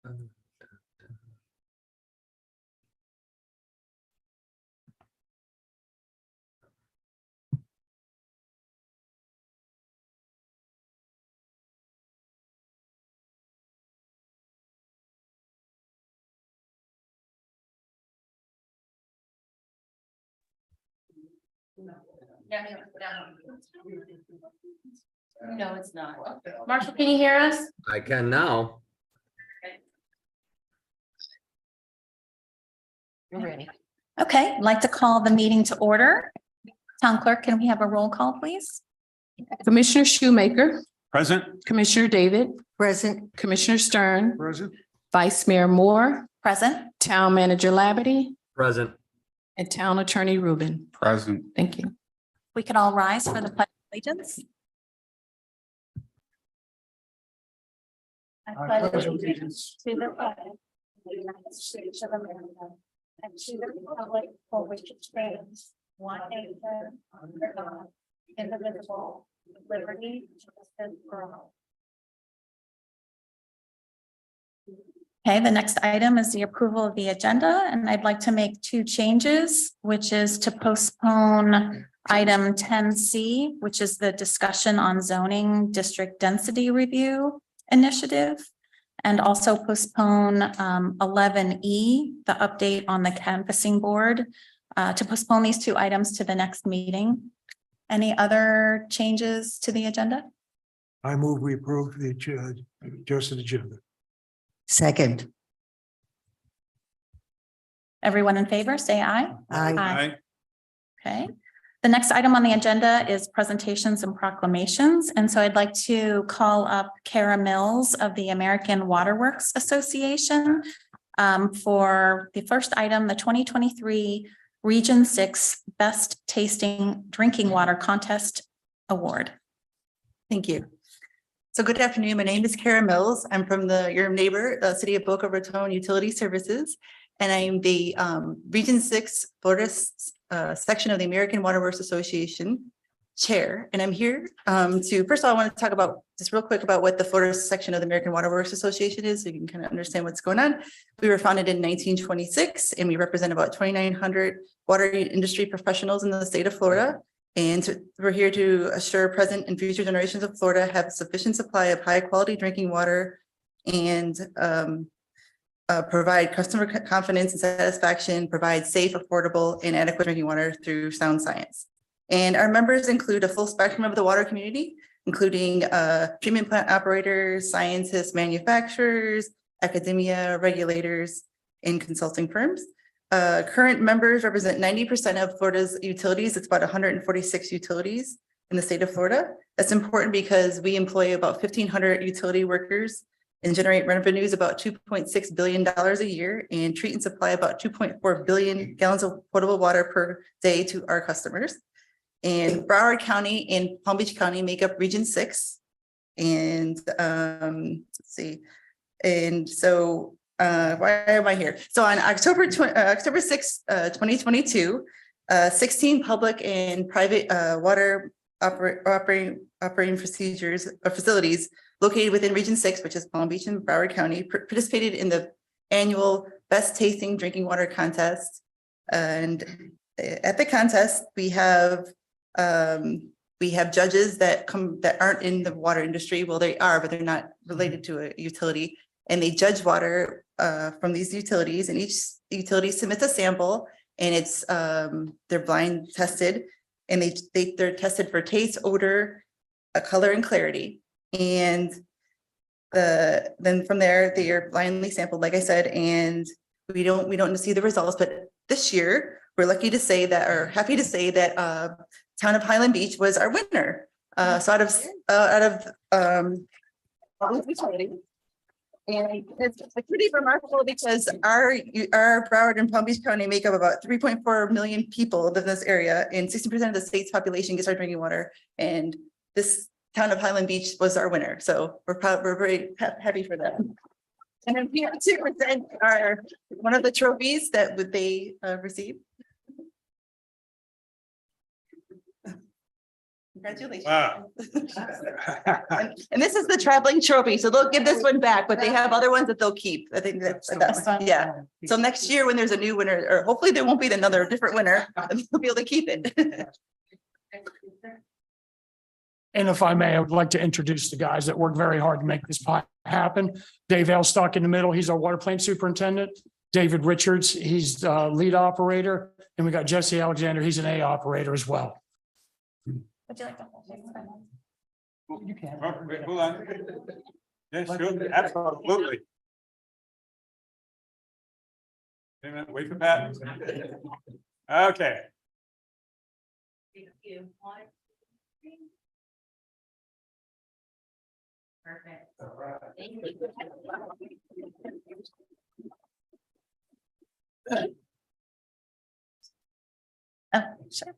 No, it's not. Marshall, can you hear us? I can now. We're ready. Okay, I'd like to call the meeting to order. Town clerk, can we have a roll call, please? Commissioner Shoemaker, Present. Commissioner David, Present. Commissioner Stern, Present. Vice Mayor Moore, Present. Town Manager Labadie, Present. and Town Attorney Rubin. Present. Thank you. We can all rise for the pledge of allegiance. I pledge allegiance to the flag of the United States of America and to the republic for which it stands, one nation, under God, indivisible, with liberty and justice for all. Okay, the next item is the approval of the agenda, and I'd like to make two changes, which is to postpone item 10C, which is the discussion on zoning district density review initiative, and also postpone 11E, the update on the canvassing board, to postpone these two items to the next meeting. Any other changes to the agenda? I move we approve the adjusted agenda. Second. Everyone in favor, say aye. Aye. Okay. The next item on the agenda is presentations and proclamations. And so I'd like to call up Kara Mills of the American Waterworks Association for the first item, the 2023 Region 6 Best Tasting Drinking Water Contest Award. Thank you. So good afternoon. My name is Kara Mills. I'm from your neighbor, the city of Boca Raton Utility Services. And I'm the Region 6 Florida section of the American Waterworks Association chair. And I'm here to, first of all, I want to talk about just real quick about what the Florida section of the American Waterworks Association is, so you can kind of understand what's going on. We were founded in 1926 and we represent about 2,900 water industry professionals in the state of Florida. And we're here to assure present and future generations of Florida have sufficient supply of high quality drinking water and provide customer confidence and satisfaction, provide safe, affordable, and adequate drinking water through sound science. And our members include a full spectrum of the water community, including treatment plant operators, scientists, manufacturers, academia, regulators, and consulting firms. Current members represent 90% of Florida's utilities. It's about 146 utilities in the state of Florida. That's important because we employ about 1,500 utility workers and generate revenues about $2.6 billion a year and treat and supply about 2.4 billion gallons of potable water per day to our customers. And Broward County and Palm Beach County make up Region 6. And let's see. And so why am I here? So on October 6, 2022, 16 public and private water operating procedures or facilities located within Region 6, which is Palm Beach and Broward County, participated in the annual Best Tasting Drinking Water Contest. And at the contest, we have judges that aren't in the water industry. Well, they are, but they're not related to a utility. And they judge water from these utilities, and each utility submits a sample, and it's they're blind tested, and they're tested for taste, odor, color, and clarity. And then from there they are blindly sampled, like I said, and we don't see the results. But this year we're happy to say that Town of Highland Beach was our winner. So out of and it's pretty remarkable because our Broward and Palm Beach County make up about 3.4 million people live in this area, and 60% of the state's population gets our drinking water. And this Town of Highland Beach was our winner, so we're proud. We're very happy for that. And I'm here to present one of the trophies that they received. Congratulations. Wow. And this is the traveling trophy, so they'll give this one back, but they have other ones that they'll keep. I think that's, This one. yeah. So next year, when there's a new winner, or hopefully there won't be another different winner, they'll be able to keep it. And if I may, I would like to introduce the guys that worked very hard to make this happen. Dave Elstock in the middle, he's our water plant superintendent. David Richards, he's the lead operator. And we got Jesse Alexander, he's an A operator as well. Would you like to hold this? You can. Hold on. Yes, sure, absolutely. Wait a minute, wait for Pat. Okay. Perfect. Oh, sure.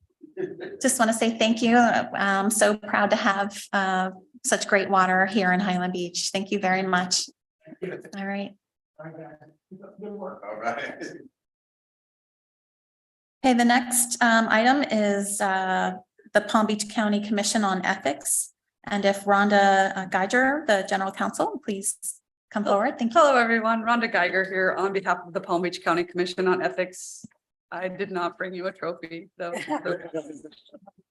Just want to say thank you. I'm so proud to have such great water here in Highland Beach. Thank you very much. All right. All right. Okay, the next item is the Palm Beach County Commission on Ethics. And if Rhonda Geiger, the General Counsel, please come forward. Thank you. Hello, everyone. Rhonda Geiger here on behalf of the Palm Beach County Commission on Ethics. I did not bring you a trophy, though.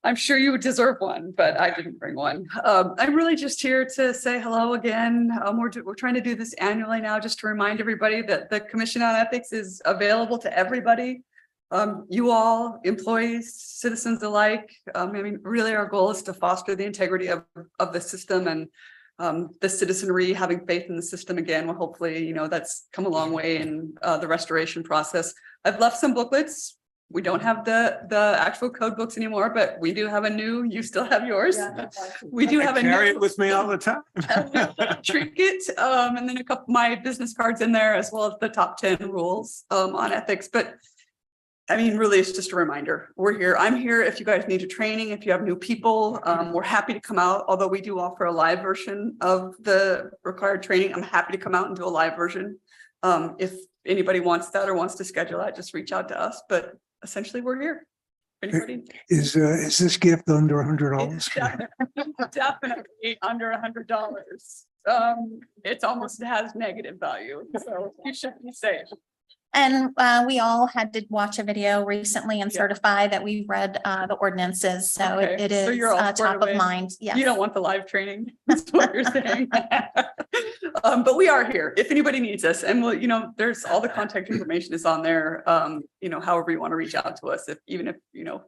I'm sure you would deserve one, but I didn't bring one. I'm really just here to say hello again. We're trying to do this annually now, just to remind everybody that the Commission on Ethics is available to everybody. You all, employees, citizens alike. I mean, really our goal is to foster the integrity of the system, and the citizenry having faith in the system again. Well, hopefully, that's come a long way in the restoration process. I've left some booklets. We don't have the actual code books anymore, but we do have a new, you still have yours. We do have a Carry new it with me all the time. trinket, and then a couple of my business cards in there, as well as the top 10 rules on ethics. But I mean, really, it's just a reminder. We're here. I'm here if you guys need a training, if you have new people, we're happy to come out. Although we do offer a live version of the required training, I'm happy to come out and do a live version. If anybody wants that or wants to schedule that, just reach out to us. But essentially, we're here. Anybody? Is this gift under $100? Definitely under $100. It's almost has negative value, so you should be safe. And we all had to watch a video recently and Yeah. certify that we read the ordinances. So Okay, it so is you're all squared top of away. mind. Yes. You don't want the live training. That's what you're saying. But we are here if anybody needs us, and we'll, there's all the contact information is on there. However you want to reach out to us, even if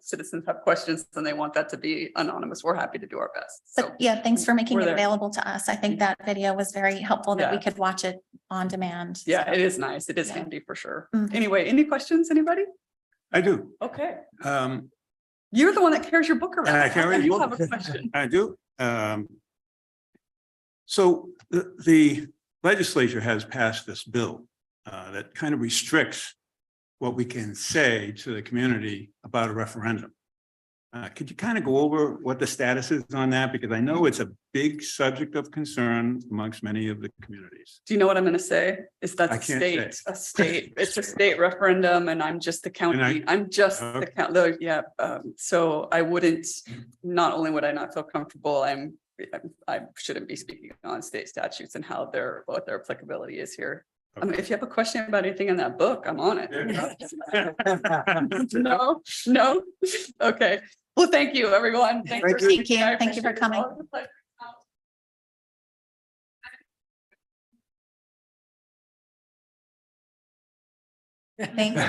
citizens have questions and they want that to be anonymous, we're happy to do our best. So But yeah, thanks for making we're it there. available to us. I think that video was very helpful that we Yeah. could watch it on demand. yeah, So, it is nice. It is Yeah. handy for sure. Mhm. Anyway, any questions, anybody? I do. Okay. Um, You're the one that carries your book around. And I carry the You book. have a question. I do. So the legislature has passed this bill that kind of restricts what we can say to the community about a referendum. Could you kind of go over what the status is on that? Because I know it's a big subject of concern amongst many of the communities. Do you know what I'm going to say? Is that I can't say. it's a state referendum, and I'm just the county. I'm just the Okay. county. Yeah. So I wouldn't, not only would I not feel comfortable, I shouldn't be speaking on state statutes and what their applicability is here. I mean, if you have a question about anything in that book, I'm on it. No. Okay. Well, thank you, everyone. Thank you. Thank you. I Thank you for appreciate it. coming. Always a pleasure. Thank you.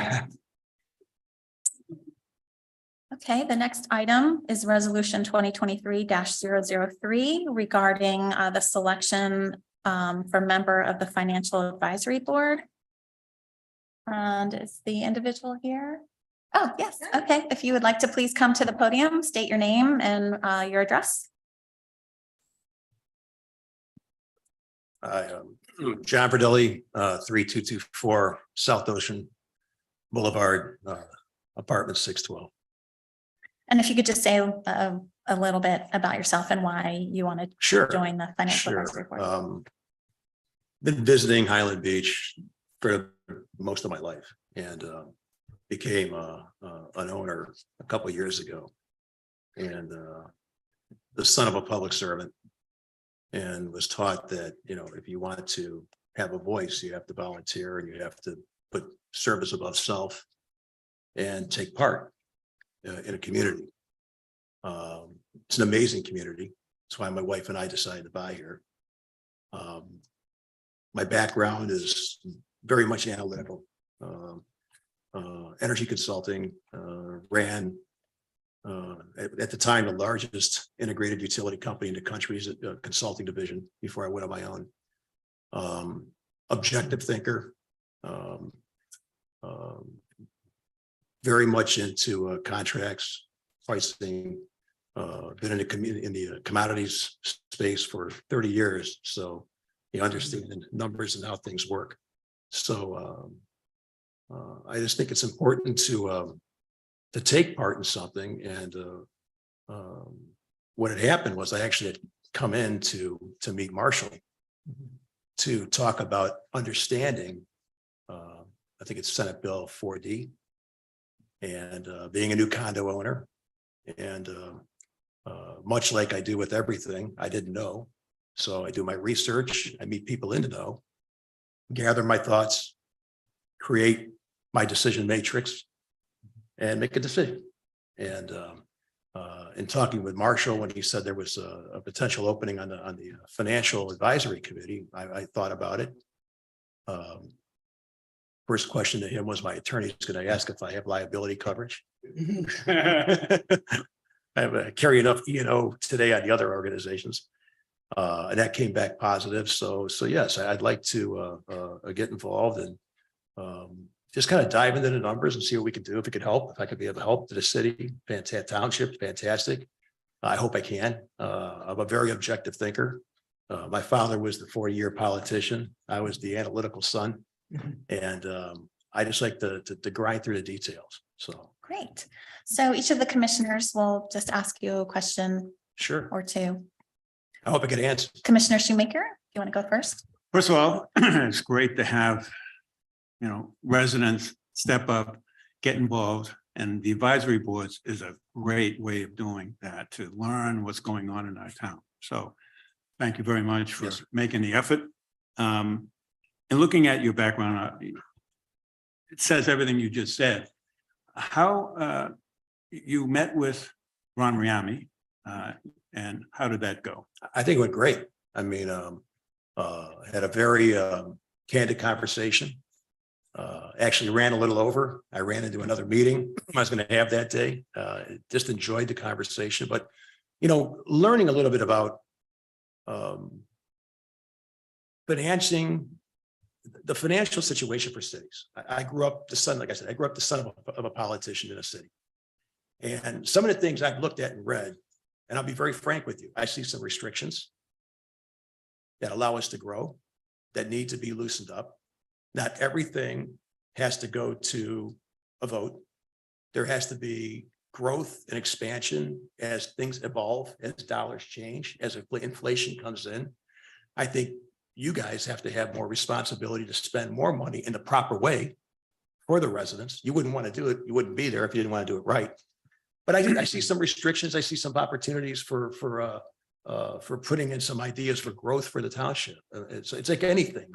Okay, the next item is resolution 2023-003 regarding the selection for member of the Financial Advisory Board. And is the individual here? Oh, yes. Okay. If you would like to please come to the podium, state your name and your address. Hi, John Verdelli, 3224 South Ocean Boulevard, apartment 612. And if you could just say a little bit about yourself and why you want to Sure. join the Financial Advisory Sure. Board. Been visiting Highland Beach for most of my life, and became an owner a couple of years ago. And the son of a public servant and was taught that, if you want to have a voice, you have to volunteer and you have to put service above self and take part in a community. It's an amazing community. That's why my wife and I decided to buy here. My background is very much analytical. Energy consulting, ran at the time the largest integrated utility company in the country's consulting division before I went on my own. Objective thinker, very much into contracts, pricing, been in the commodities space for 30 years. So you understand the numbers and how things work. So I just think it's important to take part in something. And what had happened was I actually had come in to meet Marshall to talk about understanding, I think it's Senate Bill 4D, and being a new condo owner. And much like I do with everything, I didn't know. So I do my research, I meet people in the know, gather my thoughts, create my decision matrix, and make a decision. And in talking with Marshall, when he said there was a potential opening on the financial advisory committee, I thought about it. First question to him was, my attorney's going to ask if I have liability coverage. I carry enough E&O today on the other organizations. And that came back positive. So yes, I'd like to get involved and just kind of dive into the numbers and see what we can do. If it could help, if I could be of help to the city, fantastic, township, fantastic. I hope I can. I'm a very objective thinker. My father was the 40-year politician. I was the analytical son. And I just like to grind through the details. So Great. So each of the commissioners will just ask you a question sure. or two. I hope I can answer. Commissioner Shoemaker, you want to go first? First of all, it's great to have, residents step up, get involved, and the advisory boards is a great way of doing that, to learn what's going on in our town. So thank you very much for making the effort. And looking at your background, it says everything you just said. How you met with Ron Riami, and how did that go? I think it went great. I mean, had a very candid conversation. Actually ran a little over. I ran into another meeting I was going to have that day. Just enjoyed the conversation, but learning a little bit about financing, the financial situation for cities. I grew up the son, like I said, I grew up the son of a politician in a city. And some of the things I've looked at and read, and I'll be very frank with you, I see some restrictions that allow us to grow, that need to be loosened up. Not everything has to go to a vote. There has to be growth and expansion as things evolve, as dollars change, as inflation comes in. I think you guys have to have more responsibility to spend more money in the proper way for the residents. You wouldn't want to do it. You wouldn't be there if you didn't want to do it right. But I see some restrictions. I see some opportunities for putting in some ideas for growth for the township. It's like anything.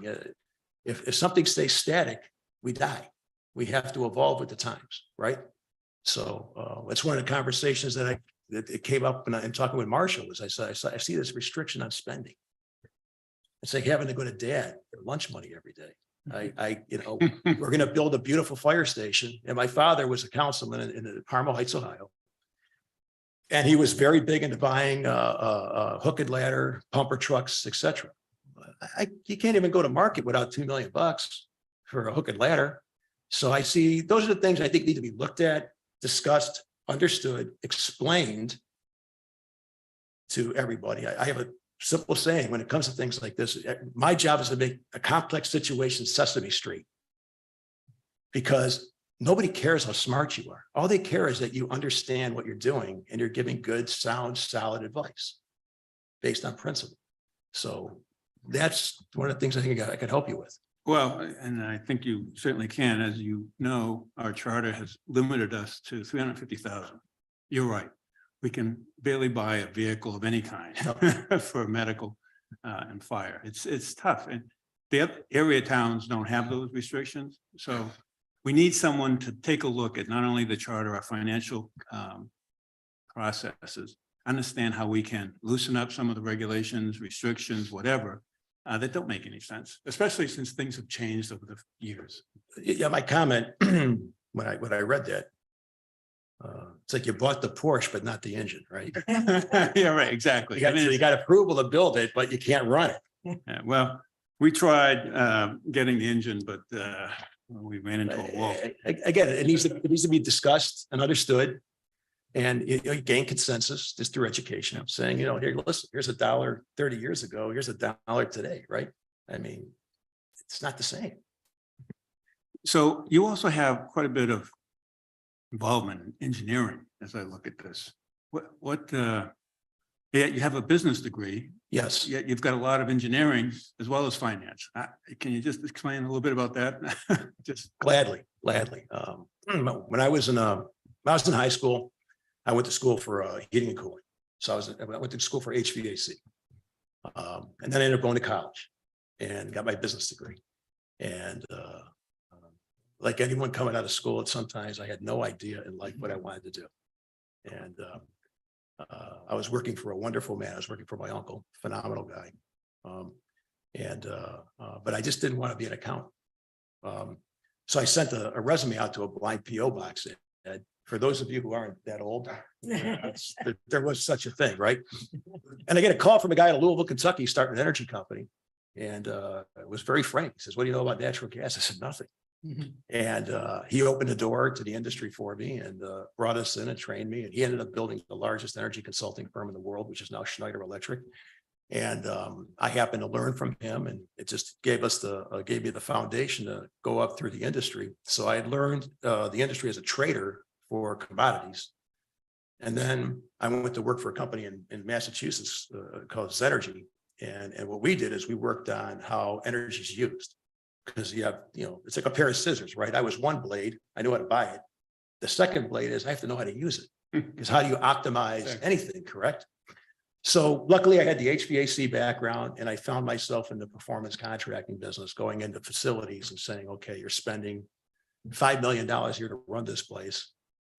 If something stays static, we die. We have to evolve with the times, right? So it's one of the conversations that it came up when I'm talking with Marshall. Is I see this restriction on spending. It's like having to go to dad for lunch money every day. We're going to build a beautiful fire station, and my father was a councilman in Carmel Heights, Ohio. And he was very big into buying hook and ladder, pumper trucks, etc. You can't even go to market without $2 million for a hook and ladder. So I see those are the things I think need to be looked at, discussed, understood, explained to everybody. I have a simple saying when it comes to things like this. My job is to make a complex situation Sesame Street, because nobody cares how smart you are. All they care is that you understand what you're doing and you're giving good, sound, solid advice based on principle. So that's one of the things I think I could help you with. Well, and I think you certainly can. As you know, our charter has limited us to 350,000. You're right. we can barely buy a vehicle of any kind for medical and fire. It's tough. And the other area towns don't have those restrictions. So we need someone to take a look at not only the charter, our financial processes, understand how we can loosen up some of the regulations, restrictions, whatever, that don't make any sense, especially since things have changed over the years. Yeah, my comment, when I read that, it's like you bought the Porsche, but not the engine, right? Yeah, right, exactly. You got approval to build it, but you can't run it. Yeah, well, we tried getting the engine, but we ran into a wall. Again, it needs to be discussed and understood. And you gain consensus just through education. I'm saying, here, listen, here's $1 30 years ago, here's $1 today, right? I mean, it's not the same. So you also have quite a bit of involvement in engineering as I look at this. Yeah, you have a business degree, Yes. yet you've got a lot of engineering as well as finance. Can you just explain a little bit about that? Just Gladly. When I was in high school, I went to school for heating and cooling. So I went to school for HVAC. And then I ended up going to college and got my business degree. And like anyone coming out of school, sometimes I had no idea in life what I wanted to do. And I was working for a wonderful man. I was working for my uncle, phenomenal guy. But I just didn't want to be an accountant. So I sent a resume out to a blind PO box. And for those of you who aren't that old, there was such a thing, right? And I get a call from a guy in Louisville, Kentucky, starting an energy company. And it was very frank. He says, "What do you know about natural gas?" I said, "Nothing." And he opened the door to the industry for me and brought us in and trained me. And he ended up building the largest energy consulting firm in the world, which is now Schneider Electric. And I happened to learn from him, and it just gave me the foundation to go up through the industry. So I had learned the industry as a trader for commodities. And then I went to work for a company in Massachusetts called Zenergy. And what we did is we worked on how energy is used. Because you have, it's like a pair of scissors, right? I was one blade. I knew how to buy it. The second blade is I have to know how to use it. Because how do you optimize anything, correct? So luckily I had the HVAC background, and I found myself in the performance contracting business, going into facilities and saying, okay, you're spending $5 million a year to run this place.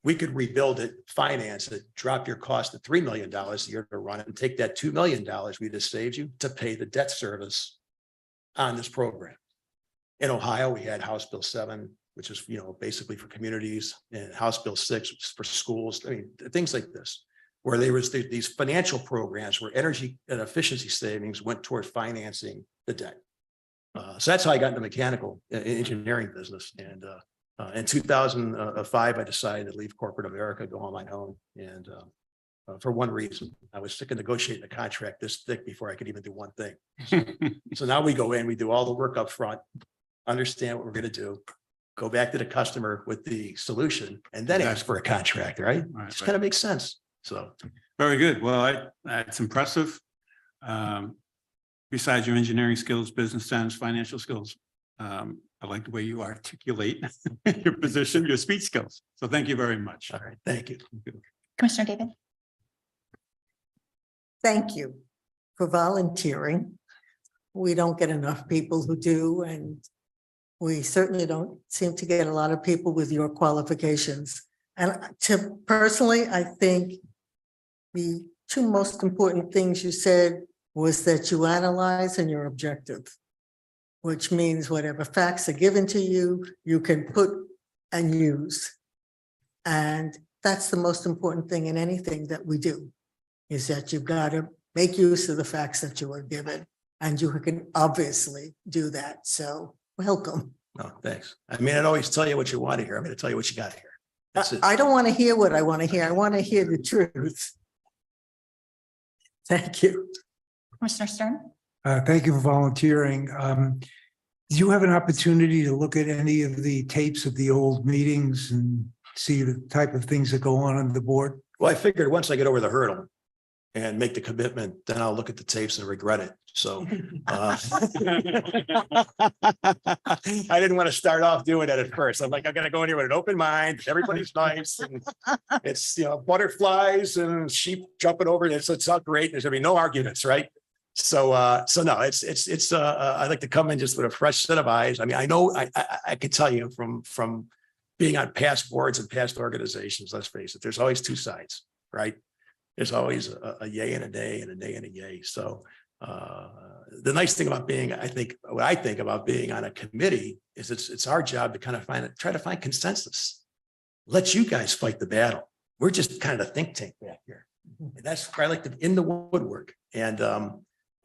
We could rebuild it, finance it, drop your cost to $3 million a year to run it, and take that $2 million we just saved you to pay the debt service on this program. In Ohio, we had House Bill 7, which is, basically for communities, and House Bill 6, which is for schools. I mean, things like this, where there was these financial programs where energy and efficiency savings went toward financing the debt. So that's how I got into mechanical engineering business. And in 2005, I decided to leave corporate America, go on my own. And for one reason, I was sick of negotiating a contract this thick before I could even do one thing. So now we go in, we do all the work up front, understand what we're going to do, go back to the customer with the solution, and then ask for a contract, right? Just kind of makes sense. So very good. Well, it's impressive. Besides your engineering skills, business sense, financial skills, I like the way you articulate your position, your speech skills. So thank you very much. all right, thank you. Commissioner David? Thank you for volunteering. We don't get enough people who do, and we certainly don't seem to get a lot of people with your qualifications. And personally, I think the two most important things you said was that you analyze and you're objective, which means whatever facts are given to you, you can put and use. And that's the most important thing in anything that we do, is that you've got to make use of the facts that you were given, and you can obviously do that. So welcome. No, thanks. I mean, I'd always tell you what you want to hear. I'm going to tell you what you got to hear. That's it. I don't want to hear what I want to hear. I want to hear the truth. Thank you. Commissioner Stern? Thank you for volunteering. Do you have an opportunity to look at any of the tapes of the old meetings and see the type of things that go on the board? Well, I figured once I get over the hurdle and make the commitment, then I'll look at the tapes and regret it. So I didn't want to start off doing that at first. I'm like, I gotta go in here with an open mind. Everybody's nice. And it's, butterflies and sheep jumping over. It's all great. There's gonna be no arguments, right? So no, it's I like to come in just with a fresh set of eyes. I mean, I know I can tell you from being on past boards and past organizations, let's face it, there's always two sides, right? There's always a yay and a nay and a nay and a yay. So the nice thing about being, what I think about being on a committee is it's our job to kind of try to find consensus. Let you guys fight the battle. We're just kind of a think tank back here. And that's where I like to in the woodwork. And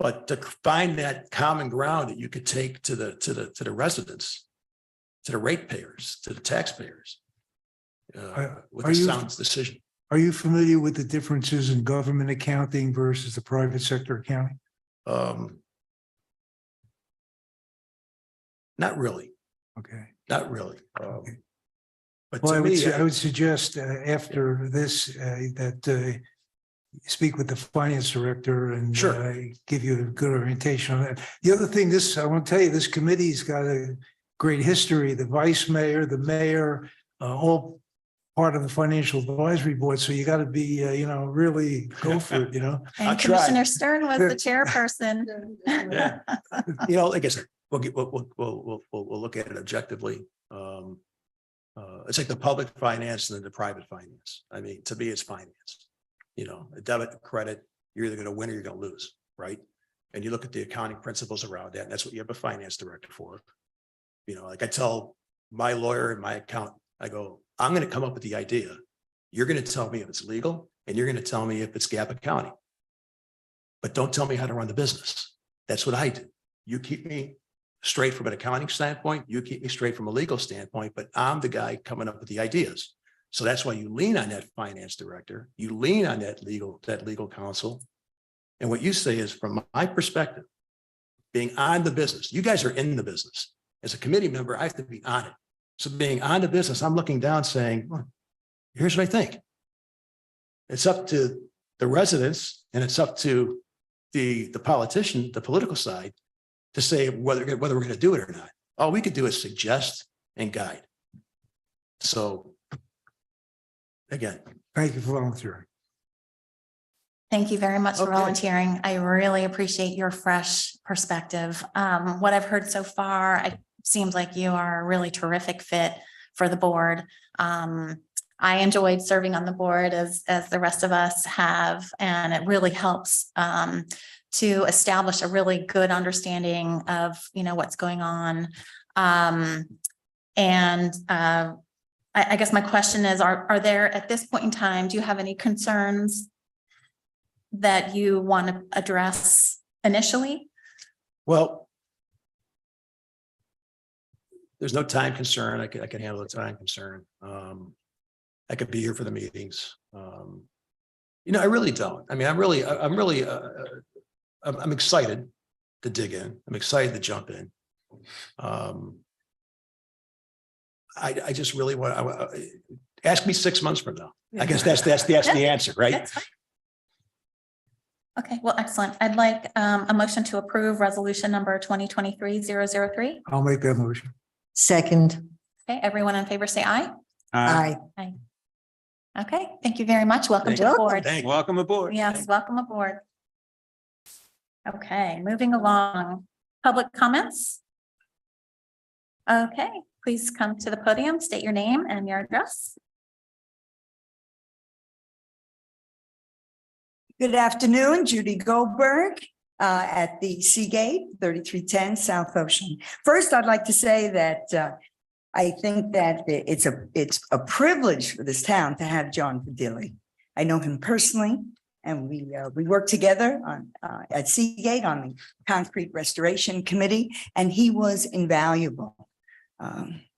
but to find that common ground that you could take to the residents, to the ratepayers, to the taxpayers, with a sound decision. Are you familiar with the differences in government accounting versus the private sector accounting? Not really, Okay. not really. But Well, to me, I would suggest after this, that speak with the finance director and Sure. give you a good orientation on that. The other thing, I want to tell you, this committee's got a great history. The vice mayor, the mayor, all part of the financial advisory board. So you got to be, really go for it, I'll And try. Commissioner Stern was the chairperson. Yeah. Like I said, we'll look at it objectively. It's like the public finance and then the private finance. I mean, to me, it's finance. A debit, credit, you're either going to win or you're going to lose, right? And you look at the accounting principles around that, and that's what you have a finance director for. Like I tell my lawyer and my accountant, I go, I'm going to come up with the idea. You're going to tell me if it's legal, and you're going to tell me if it's GAAP accounting. But don't tell me how to run the business. That's what I do. You keep me straight from an accounting standpoint, you keep me straight from a legal standpoint, but I'm the guy coming up with the ideas. So that's why you lean on that finance director, you lean on that legal counsel. And what you say is, from my perspective, being on the business, you guys are in the business. As a committee member, I have to be on it. So being on the business, I'm looking down saying, well, here's what I think. It's up to the residents and it's up to the politician, the political side, to say whether we're going to do it or not. All we could do is suggest and guide. So again, Thank you for volunteering. Thank you very much for Okay. volunteering. I really appreciate your fresh perspective. What I've heard so far, it seems like you are a really terrific fit for the board. I enjoyed serving on the board as the rest of us have, and it really helps to establish a really good understanding of, what's going on. I guess my question is, are there at this point in time, do you have any concerns that you want to address initially? well, there's no time concern. I can handle the time concern. I could be here for the meetings. I really don't. I mean, I'm excited to dig in. I'm excited to jump in. I just really want to ask me 6 months from now. I guess that's the answer, right? That's fine. Okay, well, excellent. I'd like a motion to approve resolution number 2023-003. I'll make that motion. Second, Okay, everyone in favor, say aye. aye. Okay, thank you very much. Welcome to the Welcome. board. Thank you. Welcome aboard. Yes, welcome aboard. Okay, moving along. Public comments? Okay, please come to the podium, state your name and your address. Good afternoon, Judy Goldberg at the Seagate, 3310 South Ocean. First, I'd like to say that I think that it's a privilege for this town to have John Padilli. I know him personally, and we work together at Seagate on the Concrete Restoration Committee, and he was invaluable.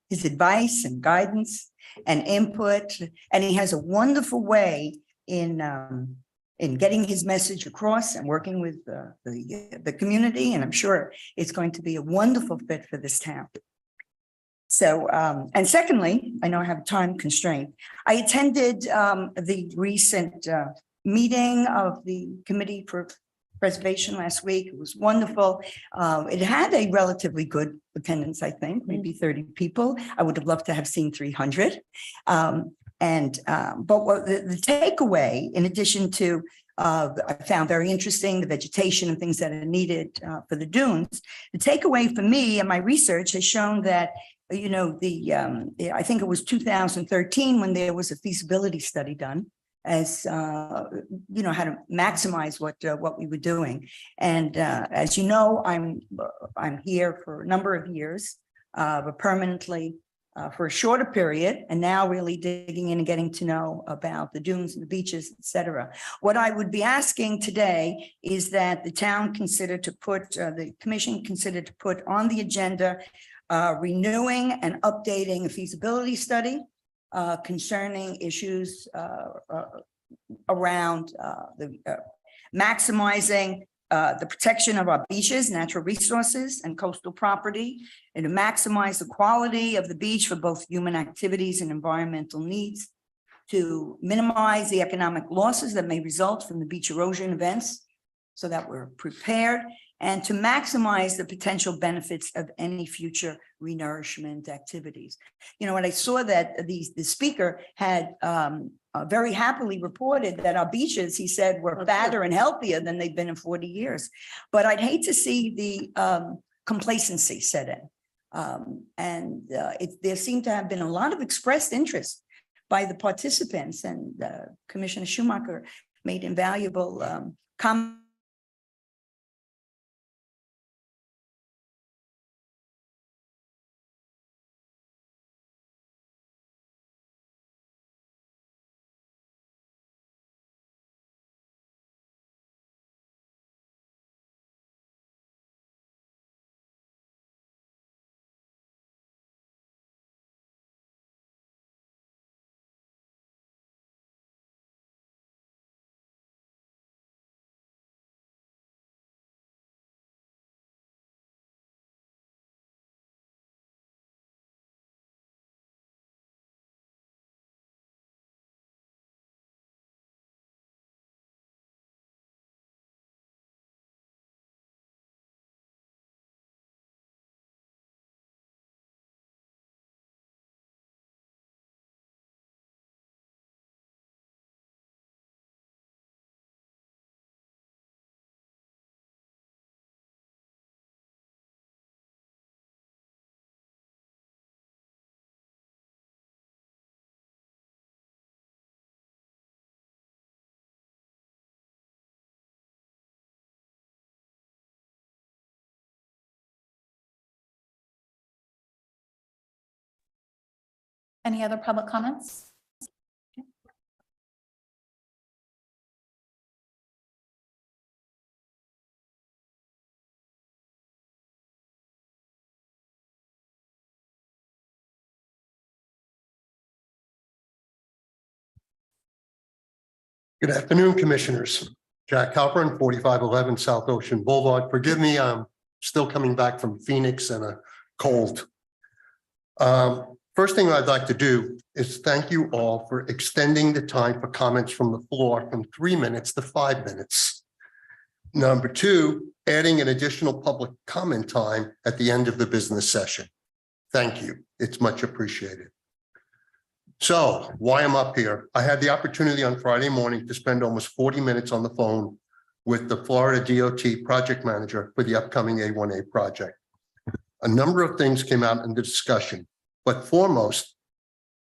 His advice and guidance and input, and he has a wonderful way in getting his message across and working with the community. And I'm sure it's going to be a wonderful fit for this town. So, and secondly, I know I have a time constraint. I attended the recent meeting of the Committee for Preservation last week. It was wonderful. It had a relatively good attendance, I think, maybe 30 people. I would have loved to have seen 300. But what the takeaway, in addition to I found very interesting the vegetation and things that are needed for the dunes. The takeaway for me and my research has shown that, you know, I think it was 2013 when there was a feasibility study done as you know, how to maximize what we were doing. And as you know, I'm here for a number of years, but permanently for a shorter period, and now really digging in and getting to know about the dunes and the beaches, et cetera. What I would be asking today is that the town consider to put, the commission consider to put on the agenda renewing and updating a feasibility study concerning issues around maximizing the protection of our beaches, natural resources, and coastal property, and to maximize the quality of the beach for both human activities and environmental needs, to minimize the economic losses that may result from the beach erosion events so that we're prepared, and to maximize the potential benefits of any future renourishment activities. You know, when I saw that the speaker had very happily reported that our beaches, he said, were fatter and healthier than they've been in 40 years. But I'd hate to see the complacency set in. There seemed to have been a lot of expressed interest by the participants, and Commissioner Schumacher made invaluable comments. Any other public comments? Good afternoon, Commissioners. Jack Halpern, 4511 South Ocean Boulevard. Forgive me, I'm still coming back from Phoenix and a cold. First thing I'd like to do is thank you all for extending the time for comments from the floor from 3 minutes to 5 minutes. Number two, adding an additional public comment time at the end of the business session. Thank you. It's much appreciated. So why I'm up here, I had the opportunity on Friday morning to spend almost 40 minutes on the phone with the Florida DOT project manager for the upcoming A1A project. A number of things came out in the discussion, but foremost,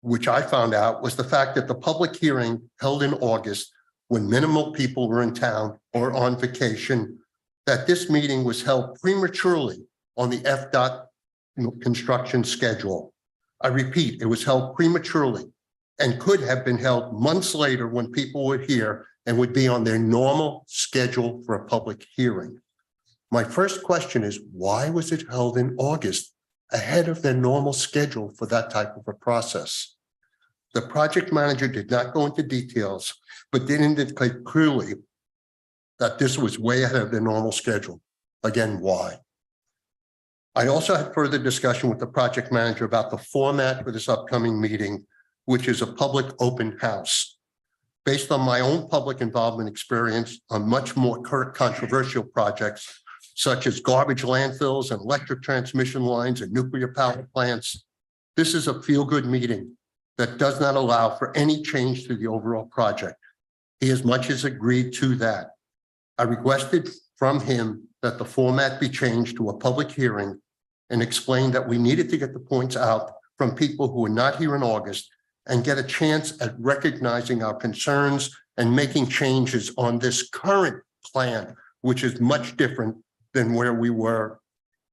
which I found out, was the fact that the public hearing held in August, when minimal people were in town or on vacation, that this meeting was held prematurely on the FDOT construction schedule. I repeat, it was held prematurely and could have been held months later when people were here and would be on their normal schedule for a public hearing. My first question is, why was it held in August ahead of their normal schedule for that type of a process? The project manager did not go into details, but did indicate clearly that this was way ahead of their normal schedule. Again, why? I also had further discussion with the project manager about the format for this upcoming meeting, which is a public open house. based on my own public involvement experience on much more controversial projects, such as garbage landfills and electric transmission lines and nuclear power plants. This is a feel-good meeting that does not allow for any change to the overall project. He as much as agreed to that. I requested from him that the format be changed to a public hearing and explained that we needed to get the points out from people who were not here in August and get a chance at recognizing our concerns and making changes on this current plan, which is much different than where we were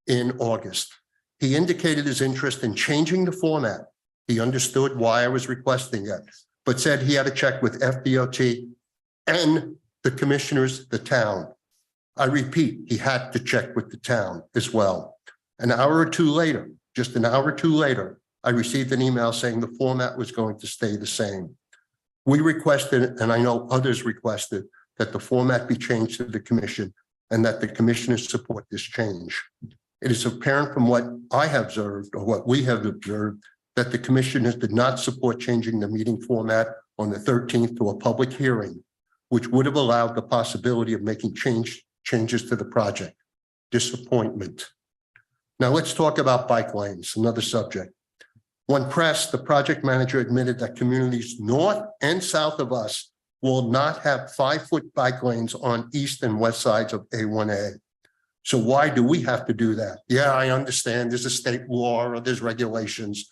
in August. He indicated his interest in changing the format. He understood why I was requesting it, but said he had to check with FDOT and the commissioners, the town. I repeat, he had to check with the town as well. An hour or two later, just an hour or two later, I received an email saying the format was going to stay the same. We requested, and I know others requested, that the format be changed to the commission and that the commissioners support this change. It is apparent from what I have observed, or what we have observed, that the commissioners did not support changing the meeting format on the 13th to a public hearing, which would have allowed the possibility of making changes to the project. Disappointment. Now let's talk about bike lanes, another subject. When pressed, the project manager admitted that communities north and south of us will not have 5-foot bike lanes on east and west sides of A1A. So why do we have to do that? Yeah, I understand there's a state law or there's regulations,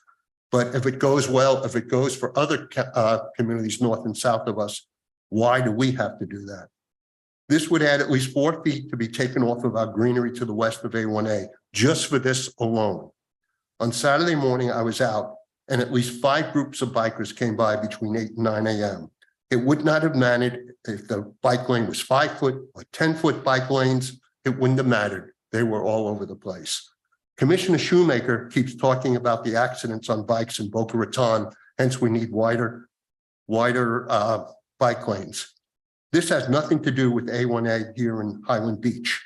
but if it goes well, if it goes for other communities north and south of us, why do we have to do that? This would add at least 4 feet to be taken off of our greenery to the west of A1A, just for this alone. On Saturday morning, I was out and at least 5 groups of bikers came by between 8 and 9 a.m. It would not have mattered if the bike lane was 5-foot or 10-foot bike lanes. It wouldn't have mattered. They were all over the place. Commissioner Shoemaker keeps talking about the accidents on bikes in Boca Raton, hence we need wider bike lanes. This has nothing to do with A1A here in Highland Beach.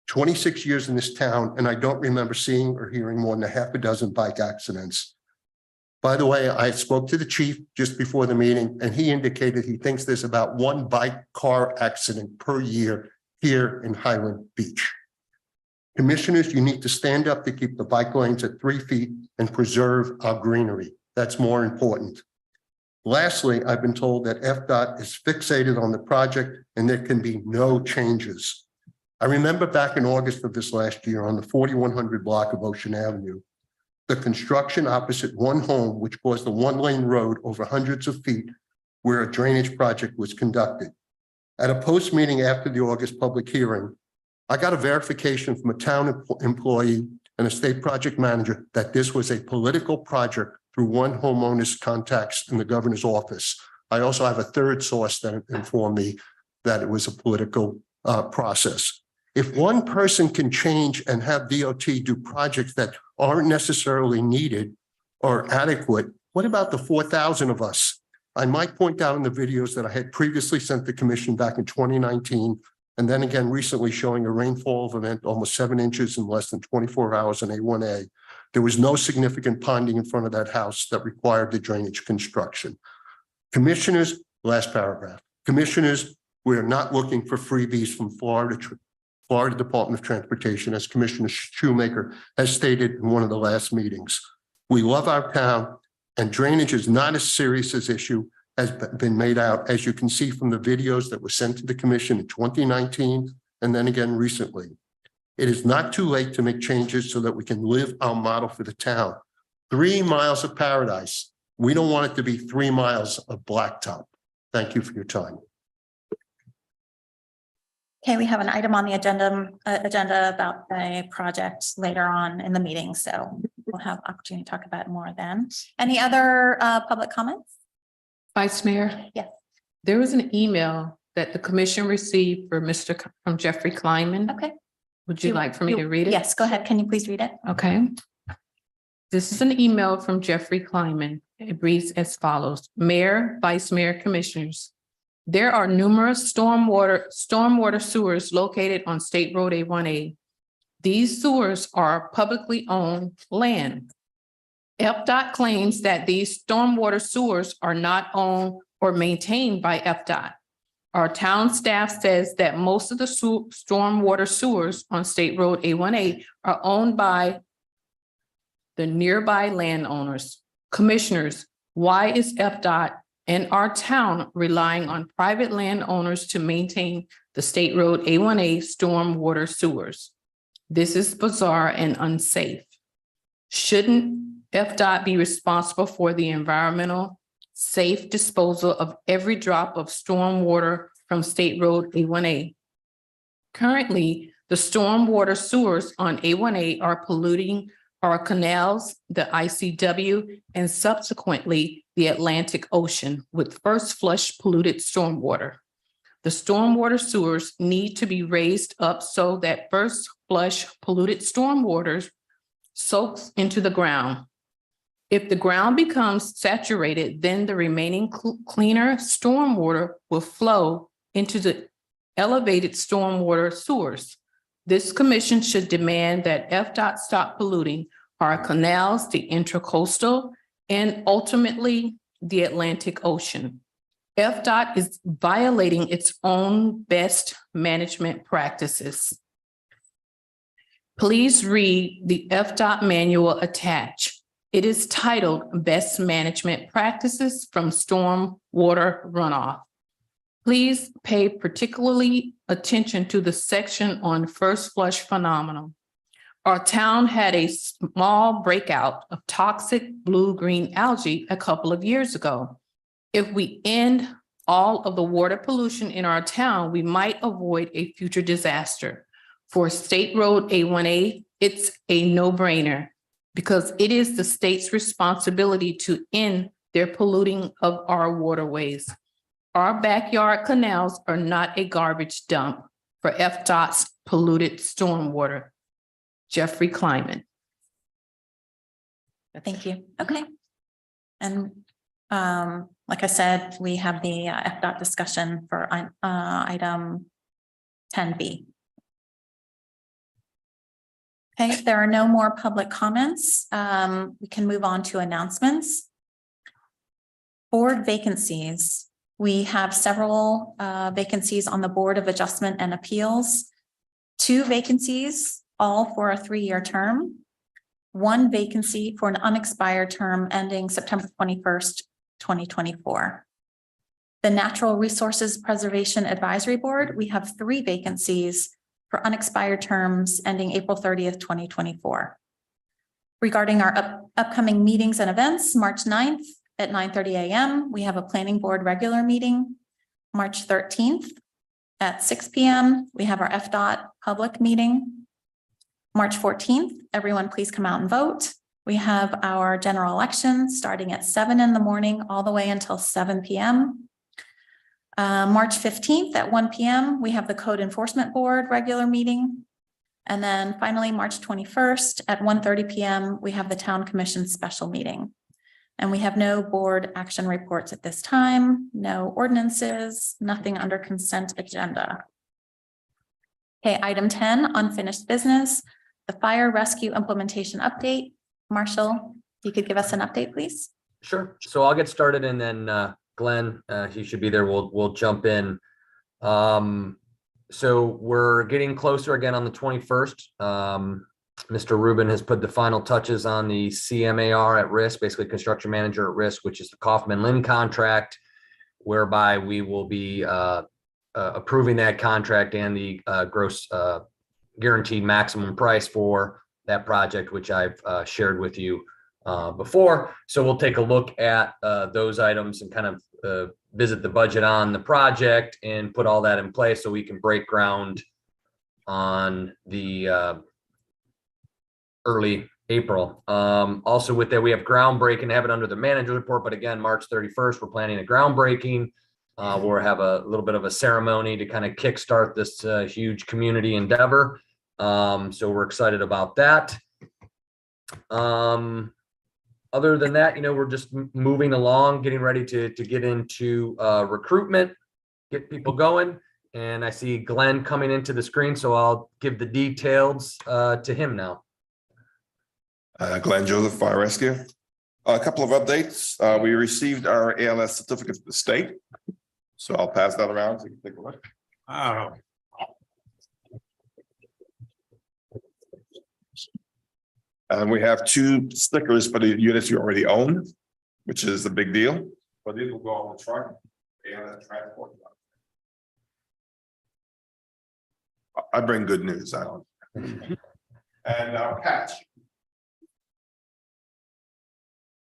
26 years in this town, and I don't remember seeing or hearing more than a half a dozen bike accidents. By the way, I spoke to the chief just before the meeting, and he indicated he thinks there's about 1 bike car accident per year here in Highland Beach. Commissioners, you need to stand up to keep the bike lanes at 3 feet and preserve our greenery. That's more important. Lastly, I've been told that FDOT is fixated on the project and there can be no changes. I remember back in August of this last year on the 4100 block of Ocean Avenue, the construction opposite one home, which caused a 1-lane road over hundreds of feet where a drainage project was conducted. At a post meeting after the August public hearing, I got a verification from a town employee and a state project manager that this was a political project through one homeowner's contacts in the governor's office. I also have a third source that informed me that it was a political process. If one person can change and have DOT do projects that aren't necessarily needed or adequate, what about the 4,000 of us? I might point out in the videos that I had previously sent the commission back in 2019, and then again recently showing a rainfall event almost 7 inches in less than 24 hours in A1A. There was no significant ponding in front of that house that required the drainage construction. Commissioners, last paragraph. Commissioners, we are not looking for freebies from Florida Department of Transportation, as Commissioner Shoemaker has stated in one of the last meetings. We love our town, and drainage is not as serious as issue has been made out, as you can see from the videos that were sent to the commission in 2019 and then again recently. It is not too late to make changes so that we can live our model for the town. 3 miles of paradise. We don't want it to be 3 miles of blacktop. Thank you for your time. Okay, we have an item on the agenda about a project later on in the meeting, so we'll have opportunity to talk about it more then. Any other public comments? Vice Mayor? Yes. There was an email that the commission received from Jeffrey Kleinman. Okay. Would you like for me to read it? Yes, go ahead. Can you please read it? Okay. This is an email from Jeffrey Kleinman. It reads as follows. Mayor, Vice Mayor, Commissioners. There are numerous stormwater sewers located on State Road A1A. These sewers are publicly owned land. FDOT claims that these stormwater sewers are not owned or maintained by FDOT. Our town staff says that most of the stormwater sewers on State Road A1A are owned by the nearby landowners. Commissioners, why is FDOT and our town relying on private landowners to maintain the State Road A1A stormwater sewers? This is bizarre and unsafe. Shouldn't FDOT be responsible for the environmental safe disposal of every drop of stormwater from State Road A1A? Currently, the stormwater sewers on A1A are polluting our canals, the ICW, and subsequently the Atlantic Ocean with first flush polluted stormwater. The stormwater sewers need to be raised up so that first flush polluted stormwater soaks into the ground. If the ground becomes saturated, then the remaining cleaner stormwater will flow into the elevated stormwater sewers. This commission should demand that FDOT stop polluting our canals, the intracoastal, and ultimately the Atlantic Ocean. FDOT is violating its own best management practices. Please read the FDOT manual attached. It is titled Best Management Practices from Storm Water Runoff. Please pay particularly attention to the section on first flush phenomenon. Our town had a small breakout of toxic blue-green algae a couple of years ago. If we end all of the water pollution in our town, we might avoid a future disaster. For State Road A1A, it's a no-brainer, because it is the state's responsibility to end their polluting of our waterways. Our backyard canals are not a garbage dump for FDOT's polluted stormwater. Jeffrey Kleiman. Thank you. Okay. And like I said, we have the FDOT discussion for item 10B. Okay, if there are no more public comments, we can move on to announcements. Board vacancies. We have several vacancies on the Board of Adjustment and Appeals. 2 vacancies, all for a 3-year term. 1 vacancy for an unexpired term ending September 21st, 2024. The Natural Resources Preservation Advisory Board, we have 3 vacancies for unexpired terms ending April 30th, 2024. Regarding our upcoming meetings and events, March 9th at 9:30 a.m., we have a planning board regular meeting. March 13th at 6 p.m., we have our FDOT public meeting. March 14th, everyone please come out and vote. We have our general election starting at 7 in the morning all the way until 7 p.m. March 15th at 1 p.m., we have the Code Enforcement Board regular meeting. And then finally, March 21st at 1:30 p.m., we have the Town Commission special meeting. And we have no board action reports at this time, no ordinances, nothing under consent agenda. Okay, item 10, unfinished business, the fire rescue implementation update. Marshall, you could give us an update, please? Sure. So I'll get started and then Glenn, he should be there. We'll jump in. So we're getting closer again on the 21st. Mr. Rubin has put the final touches on the CMAR at risk, basically construction manager at risk, which is the Kaufman Lynn contract, whereby we will be approving that contract and the gross guaranteed maximum price for that project, which I've shared with you before. So we'll take a look at those items and kind of visit the budget on the project and put all that in place so we can break ground on the early April. Also with that, we have groundbreaking, have it under the manager's report, but again, March 31st, we're planning a groundbreaking. We'll have a little bit of a ceremony to kind of kickstart this huge community endeavor. So we're excited about that. Other than that, we're just moving along, getting ready to get into recruitment, get people going. And I see Glenn coming into the screen, so I'll give the details to him now. Glenn Joseph, Fire Rescue. A couple of updates. We received our ALS certificate from the state. So I'll pass that around so you can take a look. Wow. And we have 2 stickers for the units you already own, which is a big deal. But these will go on the truck. ALS transport. I bring good news, Alan. And our patch.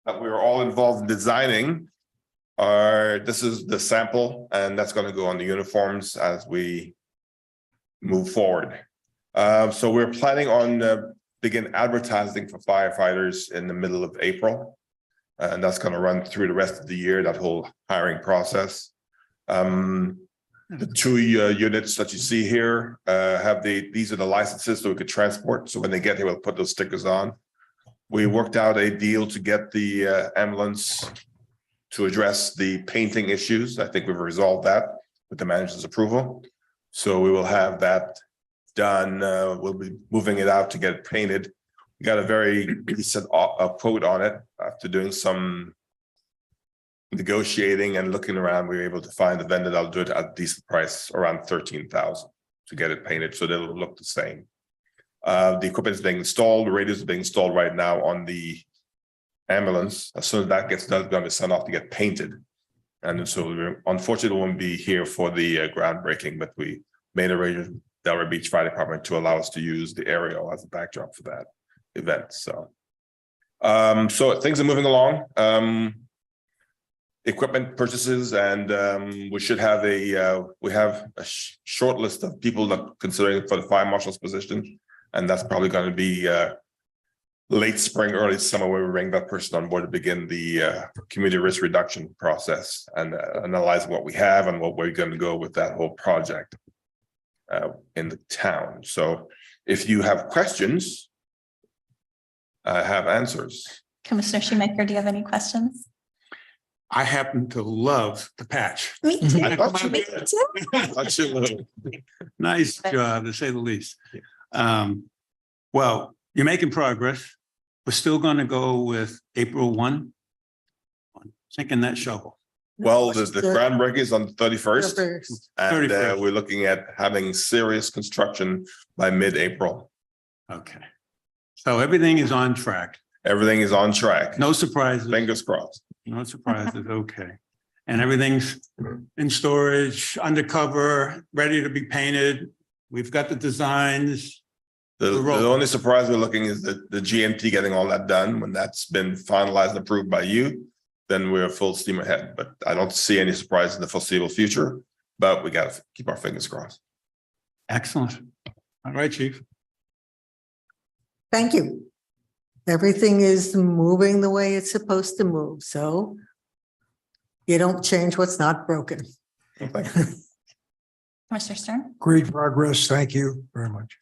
That we were all involved in designing. This is the sample, and that's going to go on the uniforms as we move forward. So we're planning on begin advertising for firefighters in the middle of April. And that's going to run through the rest of the year, that whole hiring process. The 2 units that you see here these are the licenses so we could transport. So when they get here, we'll put those stickers on. We worked out a deal to get the ambulance to address the painting issues. I think we've resolved that with the manager's approval. So we will have that done. We'll be moving it out to get it painted. We got a very decent quote on it after doing some negotiating and looking around. We were able to find a vendor that'll do it at a decent price, around $13,000 to get it painted so that it'll look the same. The equipment is being installed. The radios are being installed right now on the ambulance. As soon as that gets done, it's going to be sent off to get painted. And so we unfortunately won't be here for the groundbreaking, but we made arrangements with Delray Beach Fire Department to allow us to use the aerial as a backdrop for that event. So things are moving along. Equipment purchases, and we should have a short list of people that considering for the fire marshal's position, and that's probably going to be late spring, early summer, where we bring that person on board to begin the community risk reduction process and analyze what we have and what we're going to go with that whole project in the town. So if you have questions, I have answers. Commissioner Shoemaker, do you have any questions? I happen to love the patch. Me too. I thought you Me did. too. Thought you would. Nice job, to say the least. Well, you're making progress. We're still going to go with April 1. Sinking that shovel. Well, the groundbreaking is on the 31st, First. and 31st. we're looking at having serious construction by mid-April. Okay. So everything is on track. Everything is on track. No surprises. Fingers crossed. No surprises. Okay. And everything's in storage, undercover, ready to be painted. We've got the designs. The roll. only surprise we're looking is the GMT getting all that done. When that's been finalized and approved by you, then we're full steam ahead. But I don't see any surprise in the foreseeable future, but we got to keep our fingers crossed. Excellent. All right, Chief. Thank you. Everything is moving the way it's supposed to move, so you don't change what's not broken. Well, thank you. Commissioner Stern? Great progress. Thank you very much.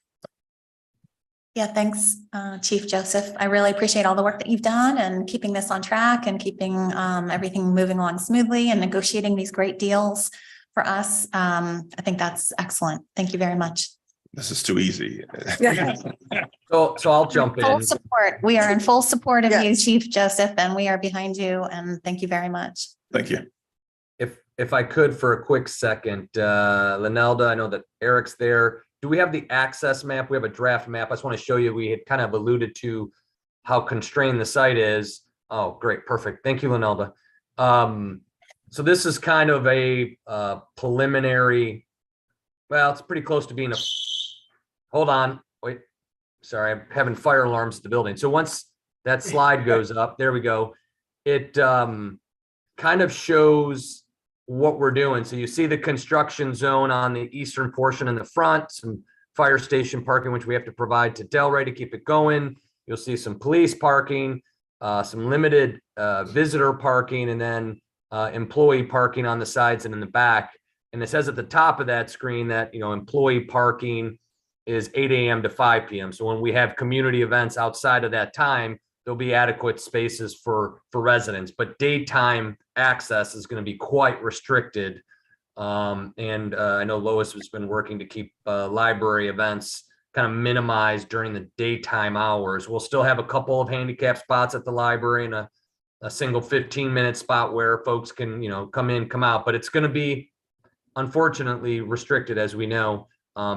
Yeah, thanks, Chief Joseph. I really appreciate all the work that you've done and keeping this on track and keeping everything moving along smoothly and negotiating these great deals for us. I think that's excellent. Thank you very much. This is too easy. So I'll jump Full in. support. We are in full support of you, Yes. Chief Joseph, and we are behind you. And thank you very much. Thank you. If I could for a quick second, Linelda, I know that Eric's there. Do we have the access map? We have a draft map. I just want to show you, we had kind of alluded to how constrained the site is. Oh, great. Perfect. Thank you, Linelda. So this is kind of a preliminary, well, it's pretty close to being a, hold on, wait, sorry, I'm having fire alarms at the building. So once that slide goes up, there we go. It kind of shows what we're doing. So you see the construction zone on the eastern portion in the front, some fire station parking, which we have to provide to Delray to keep it going. You'll see some police parking, some limited visitor parking, and then employee parking on the sides and in the back. And it says at the top of that screen that, you know, employee parking is 8 a.m. to 5 p.m. So when we have community events outside of that time, there'll be adequate spaces for residents, but daytime access is going to be quite restricted. And I know Lois has been working to keep library events kind of minimized during the daytime hours. We'll still have a couple of handicap spots at the library and a a single 15-minute spot where folks can, come in, come out, but it's going to be unfortunately restricted, as we know,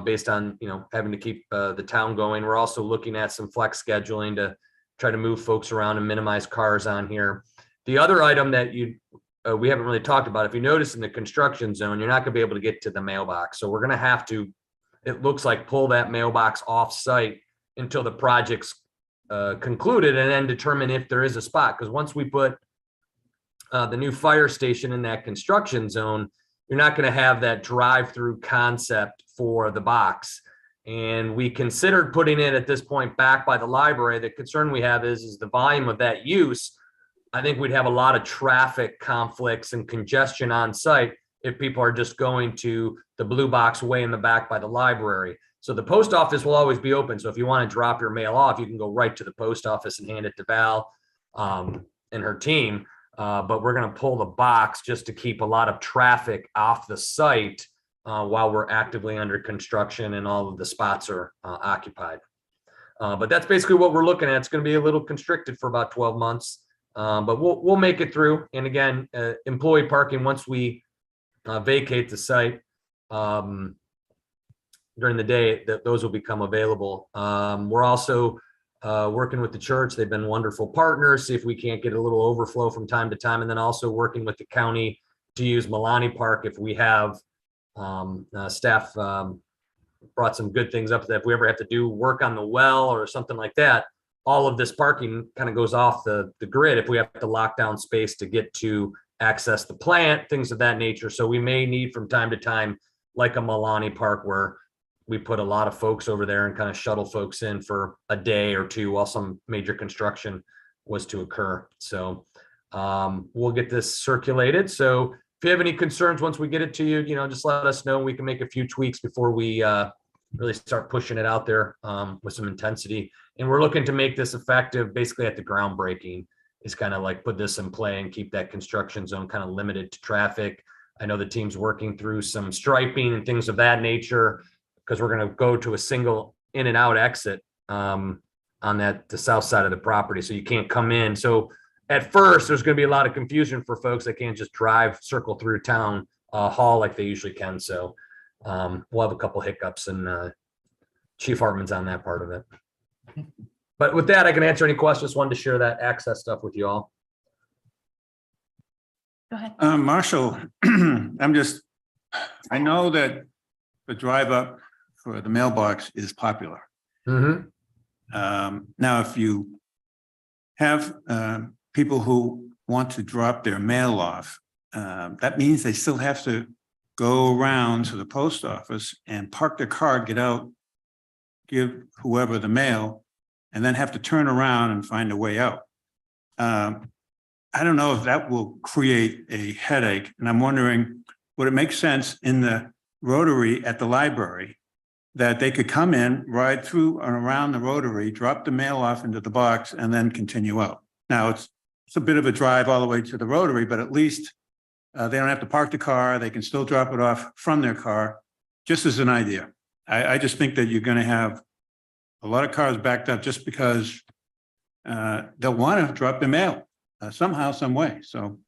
based on, having to keep the town going. We're also looking at some flex scheduling to try to move folks around and minimize cars on here. The other item that we haven't really talked about, if you notice in the construction zone, you're not gonna be able to get to the mailbox. So we're gonna have to, it looks like, pull that mailbox off site until the project's concluded, and then determine if there is a spot. Because once we put the new fire station in that construction zone, you're not gonna have that drive-through concept for the box. And we considered putting it at this point back by the library. The concern we have is the volume of that use. I think we'd have a lot of traffic conflicts and congestion on site if people are just going to the blue box way in the back by the library. So the post office will always be open. So if you want to drop your mail off, you can go right to the post office and hand it to Val and her team. But we're going to pull the box just to keep a lot of traffic off the site while we're actively under construction and all of the spots are occupied. But that's basically what we're looking at. It's going to be a little constricted for about 12 months. But we'll make it through. And again, employee parking, once we vacate the site during the day, those will become available. We're also working with the church. They've been wonderful partners. See if we can't get a little overflow from time to time. And then also working with the county to use Milani Park if we have staff brought some good things up, that if we ever have to do work on the well or something like that, all of this parking kind of goes off the grid if we have to lock down space to get to access the plant, things of that nature. So we may need from time to time, like a Milani Park, where we put a lot of folks over there and kind of shuttle folks in for a day or two while some major construction was to occur. So we'll get this circulated. So if you have any concerns, once we get it to you, just let us know. We can make a few tweaks before we really start pushing it out there with some intensity. And we're looking to make this effective basically at the groundbreaking, is kind of like put this in play and keep that construction zone kind of limited to traffic. I know the team's working through some striping and things of that nature, because we're going to go to a single in and out exit on the south side of the property. So you can't come in. So at first, there's going to be a lot of confusion for folks that can't just circle through town hall like they usually can. So we'll have a couple hiccups, and Chief Hartman's on that part of it. But with that, I can answer any questions. Wanted to share that access stuff with you all. Go ahead. Marshall, I know that the drive up for the mailbox is popular. Mm-hmm. Now, if you have people who want to drop their mail off, that means they still have to go around to the post office and park their car, get out, give whoever the mail, and then have to turn around and find a way out. I don't know if that will create a headache, and I'm wondering, would it make sense in the Rotary at the library that they could come in, ride through and around the Rotary, drop the mail off into the box, and then continue out? Now, it's a bit of a drive all the way to the Rotary, but at least they don't have to park the car. They can still drop it off from their car, just as an idea. I just think that you're going to have a lot of cars backed up just because they'll want to drop their mail somehow, some way. So.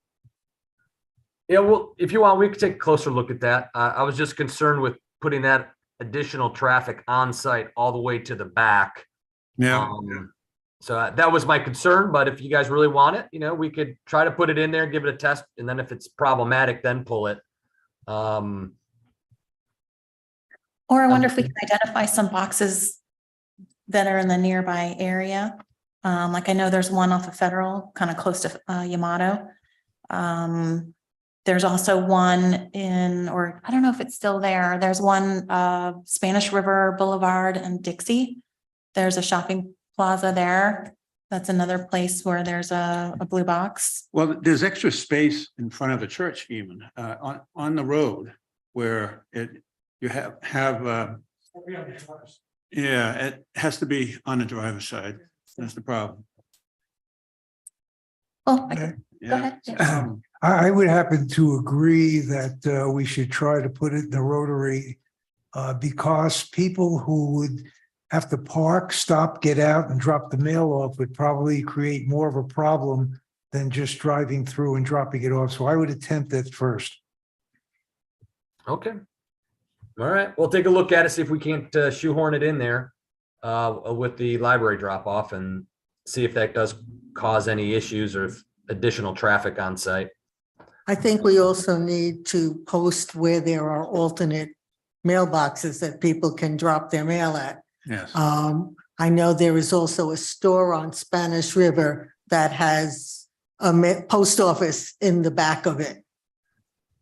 Yeah, well, if you want, we could take a closer look at that. I was just concerned with putting that additional traffic on site all the way to the back. Yeah. So that was my concern, but if you guys really want it, we could try to put it in there, give it a test, and then if it's problematic, then pull it. Or I wonder if we can identify some boxes that are in the nearby area. Like I know there's one off of Federal, kind of close to Yamato. There's also one or I don't know if it's still there. There's one Spanish River Boulevard and Dixie. There's a shopping plaza there. That's another place where there's a blue box. Well, there's extra space in front of the church even on the road where you have yeah, it has to be on the driver's side. That's the problem. Oh, go ahead. Yeah. I would happen to agree that we should try to put it in the Rotary because people who would have to park, stop, get out, and drop the mail off would probably create more of a problem than just driving through and dropping it off. So I would attempt that first. Okay. All right, we'll take a look at it, see if we can't shoehorn it in there with the library drop off and see if that does cause any issues or if additional traffic on site. I think we also need to post where there are alternate mailboxes that people can drop their mail at. Yes. I know there is also a store on Spanish River that has a post office in the back of it,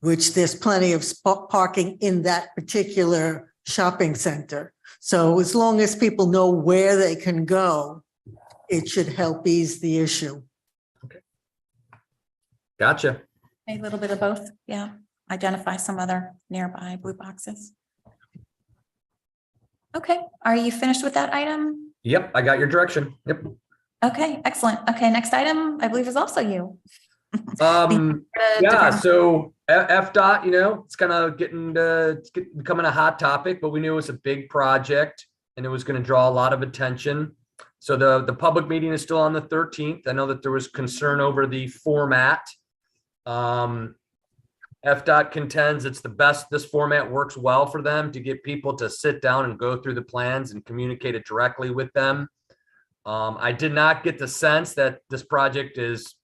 which there's plenty of parking in that particular shopping center. So as long as people know where they can go, it should help ease the issue. Gotcha. A little bit of both, yeah. Identify some other nearby blue boxes. Okay, are you finished with that item? Yep, I got your direction. Yep. Okay, excellent. Okay, next item, I believe is also you. Yeah, so FDOT, you know, it's kind of becoming a hot topic, but we knew it was a big project and it was going to draw a lot of attention. So the public meeting is still on the 13th. I know that there was concern over the format. FDOT contends it's the best. This format works well for them to get people to sit down and go through the plans and communicate it directly with them. I did not get the sense that this project is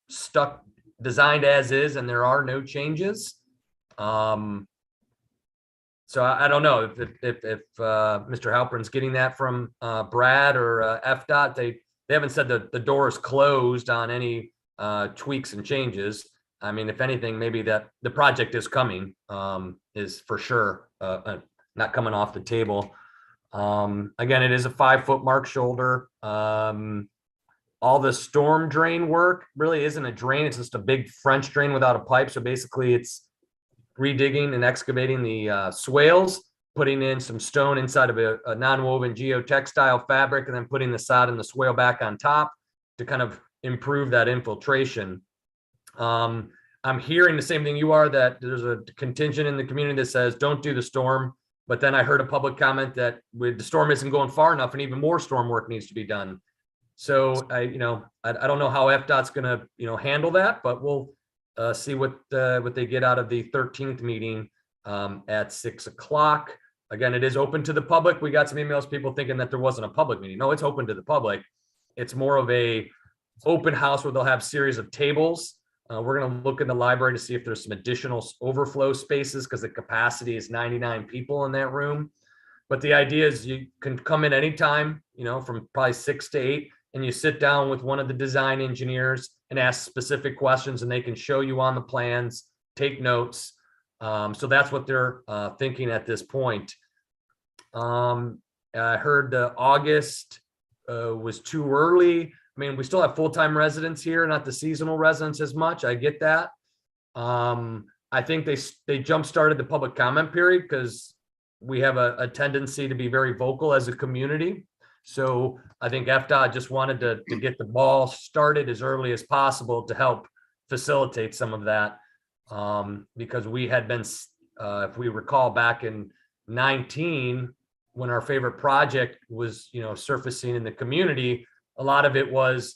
designed as is and there are no changes. So I don't know if Mr. Halpern's getting that from Brad or FDOT. They haven't said that the door is closed on any tweaks and changes. I mean, if anything, maybe that the project is coming, is for sure not coming off the table. Again, it is a 5-foot mark shoulder. All the storm drain work really isn't a drain. It's just a big French drain without a pipe. So basically it's redigging and excavating the swales, putting in some stone inside of a non-woven geotextile fabric, and then putting the sod and the swale back on top to kind of improve that infiltration. I'm hearing the same thing you are, that there's a contingent in the community that says, don't do the storm. But then I heard a public comment that the storm isn't going far enough and even more storm work needs to be done. So I don't know how FDOT's gonna, handle that, but we'll see what they get out of the 13th meeting at 6 o'clock. Again, it is open to the public. We got some emails, people thinking that there wasn't a public meeting. No, it's open to the public. It's more of a open house where they'll have series of tables. We're going to look in the library to see if there's some additional overflow spaces because the capacity is 99 people in that room. But the idea is you can come in anytime, from probably 6 to 8, and you sit down with one of the design engineers and ask specific questions, and they can show you on the plans, take notes. So that's what they're thinking at this point. I heard August was too early. I mean, we still have full-time residents here, not the seasonal residents as much. I get that. I think they jump-started the public comment period because we have a tendency to be very vocal as a community. So I think FDOT just wanted to get the ball started as early as possible to help facilitate some of that. Because we had been, if we recall back in 19, when our favorite project was, surfacing in the community, a lot of it was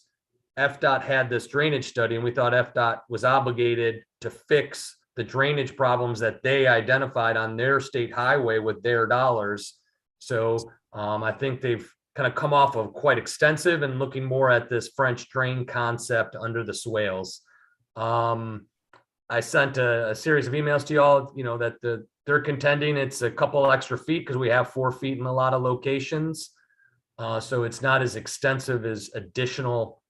FDOT had this drainage study and we thought FDOT was obligated to fix the drainage problems that they identified on their state highway with their dollars. So I think they've kind of come off of quite extensive and looking more at this French drain concept under the swales. I sent a series of emails to y'all, that they're contending it's a couple extra feet because we have 4 feet in a lot of locations. So it's not as extensive as additional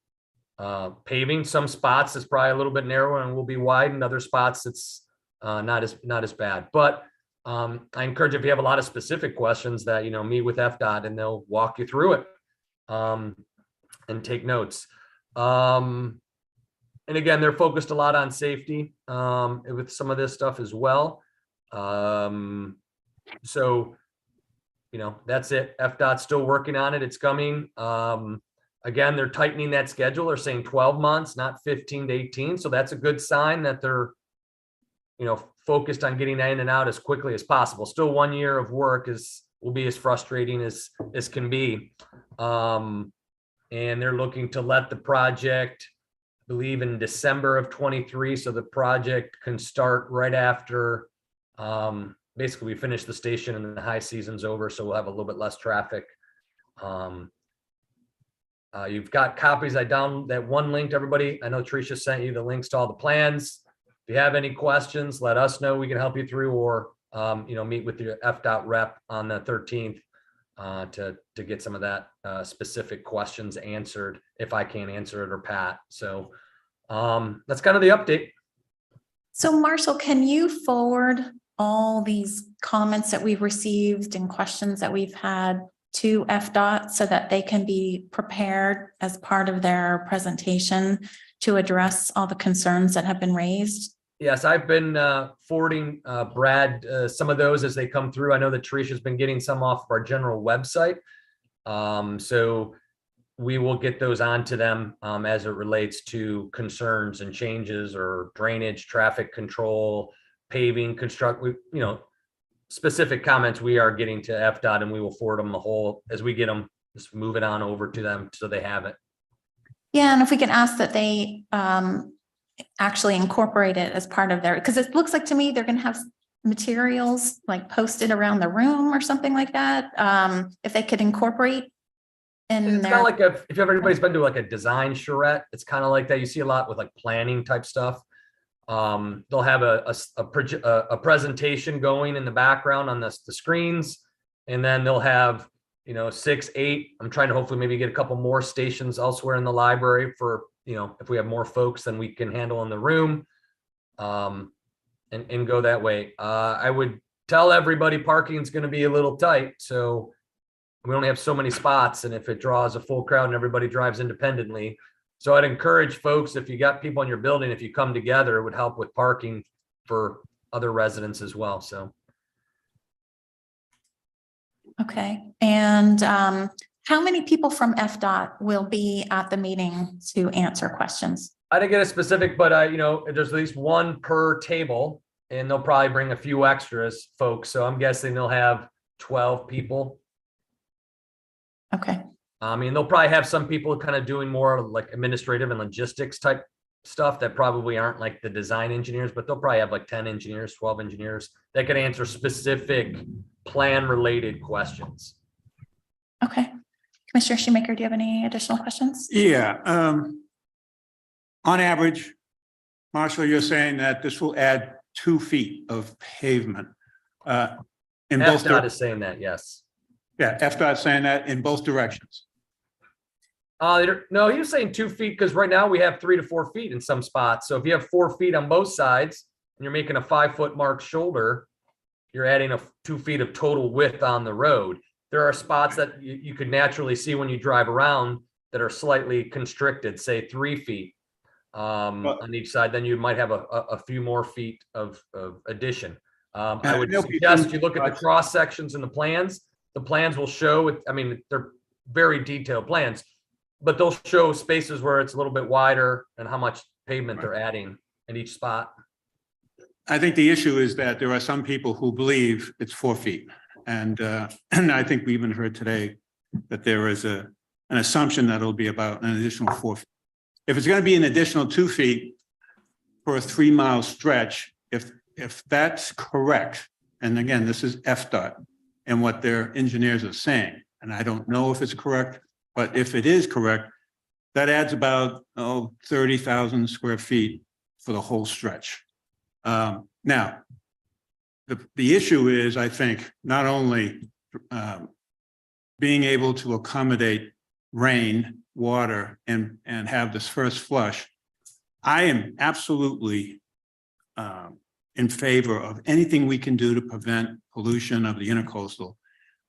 paving. Some spots it's probably a little bit narrower and will be widened. Other spots it's not as bad. But I encourage if you have a lot of specific questions that meet with FDOT and they'll walk you through it and take notes. And again, they're focused a lot on safety with some of this stuff as well. So that's it. FDOT's still working on it. It's coming. Again, they're tightening that schedule. They're saying 12 months, not 15 to 18. So that's a good sign that they're, focused on getting in and out as quickly as possible. Still 1 year of work will be as frustrating as can be. And they're looking to let the project believe in December of 23. So the project can start right after, basically we finish the station and the high season's over. So we'll have a little bit less traffic. You've got copies. I down that one link to everybody. I know Tricia sent you the links to all the plans. If you have any questions, let us know. We can help you through, or meet with your FDOT rep on the 13th to get some of that specific questions answered if I can't answer it, or Pat. So that's kind of the update. So Marshall, can you forward all these comments that we've received and questions that we've had to FDOT so that they can be prepared as part of their presentation to address all the concerns that have been raised? Yes, I've been forwarding Brad some of those as they come through. I know that Teresia's been getting some off of our general website. So we will get those onto them as it relates to concerns and changes or drainage, traffic control, paving, specific comments we are getting to FDOT, and we will forward them the whole as we get them, just move it on over to them so they have it. Yeah, and if we can ask that they actually incorporate it as part of their, because it looks like to me they're going to have materials like posted around the room or something like that. If they could incorporate in It's their. kind of like if everybody's been to like a design charrette, it's kind of like that. You see a lot with like planning type stuff. They'll have a presentation going in the background on the screens, and then they'll have 6, 8. I'm trying to hopefully maybe get a couple more stations elsewhere in the library for if we have more folks than we can handle in the room, and go that way. I would tell everybody parking is going to be a little tight, so we only have so many spots, and if it draws a full crowd and everybody drives independently. So I'd encourage folks, if you got people in your building, if you come together, it would help with parking for other residents as well. So. Okay. And how many people from FDOT will be at the meeting to answer questions? I didn't get a specific, but there's at least one per table, and they'll probably bring a few extras folks. So I'm guessing they'll have 12 people. Okay. I mean, they'll probably have some people kind of doing more like administrative and logistics type stuff that probably aren't like the design engineers, but they'll probably have like 10 engineers, 12 engineers that can answer specific plan related questions. Okay. Commissioner Shoemaker, do you have any additional questions? Yeah. On average, Marshall, you're saying that this will add 2 feet of pavement. In both FDOT is saying that, yes. Yeah, FDOT saying that in both directions. No, he was saying 2 feet because right now we have 3 to 4 feet in some spots. So if you have 4 feet on both sides and you're making a 5-foot mark shoulder, you're adding 2 feet of total width on the road. There are spots that you could naturally see when you drive around that are slightly constricted, say 3 feet on each side. Then you might have a few more feet of addition. I would suggest you look at the cross sections in the plans. The plans will show it. I mean, they're very detailed plans, but they'll show spaces where it's a little bit wider and how much pavement they're adding in each spot. I think the issue is that there are some people who believe it's 4 feet. And I think we even heard today that there is an assumption that it'll be about an additional 4 feet. If it's going to be an additional 2 feet for a 3-mile stretch, if that's correct, and again, this is FDOT and what their engineers are saying, and I don't know if it's correct, but if it is correct, that adds about 30,000 square feet for the whole stretch. Now, the issue is, I think, not only being able to accommodate rain, water, and have this first flush. I am absolutely in favor of anything we can do to prevent pollution of the intercoastal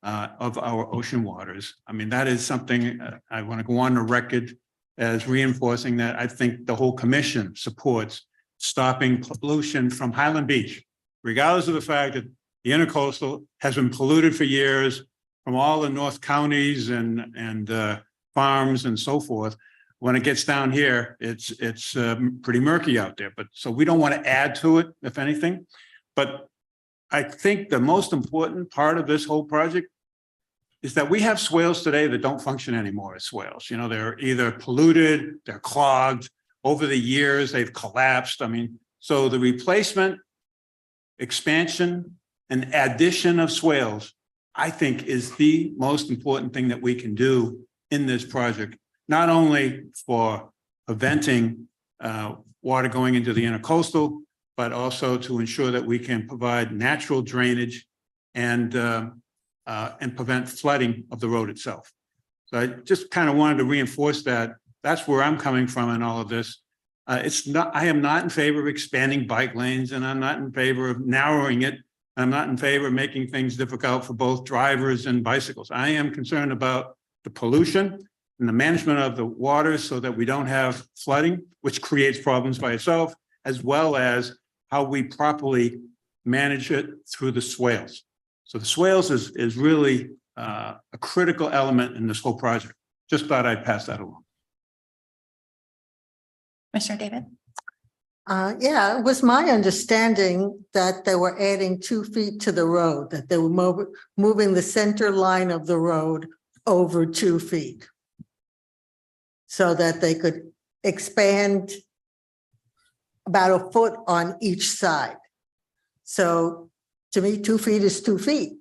of our ocean waters. I mean, that is something I want to go on the record as reinforcing that I think the whole commission supports stopping pollution from Highland Beach, regardless of the fact that the intercoastal has been polluted for years from all the North counties and farms and so forth. When it gets down here, it's pretty murky out there. But so we don't want to add to it, if anything. But I think the most important part of this whole project is that we have swales today that don't function anymore as swales. You know, they're either polluted, they're clogged, over the years, they've collapsed. I mean, so the replacement, expansion, and addition of swales, I think is the most important thing that we can do in this project, not only for preventing water going into the intercoastal, but also to ensure that we can provide natural drainage and prevent flooding of the road itself. So I just kind of wanted to reinforce that. That's where I'm coming from in all of this. I am not in favor of expanding bike lanes, and I'm not in favor of narrowing it. I'm not in favor of making things difficult for both drivers and bicycles. I am concerned about the pollution and the management of the water so that we don't have flooding, which creates problems by itself, as well as how we properly manage it through the swales. So the swales is really a critical element in this whole project. Just thought I'd pass that along. Commissioner David? Yeah, it was my understanding that they were adding 2 feet to the road, that they were moving the center line of the road over 2 feet, so that they could expand about a foot on each side. So to me, 2 feet is 2 feet,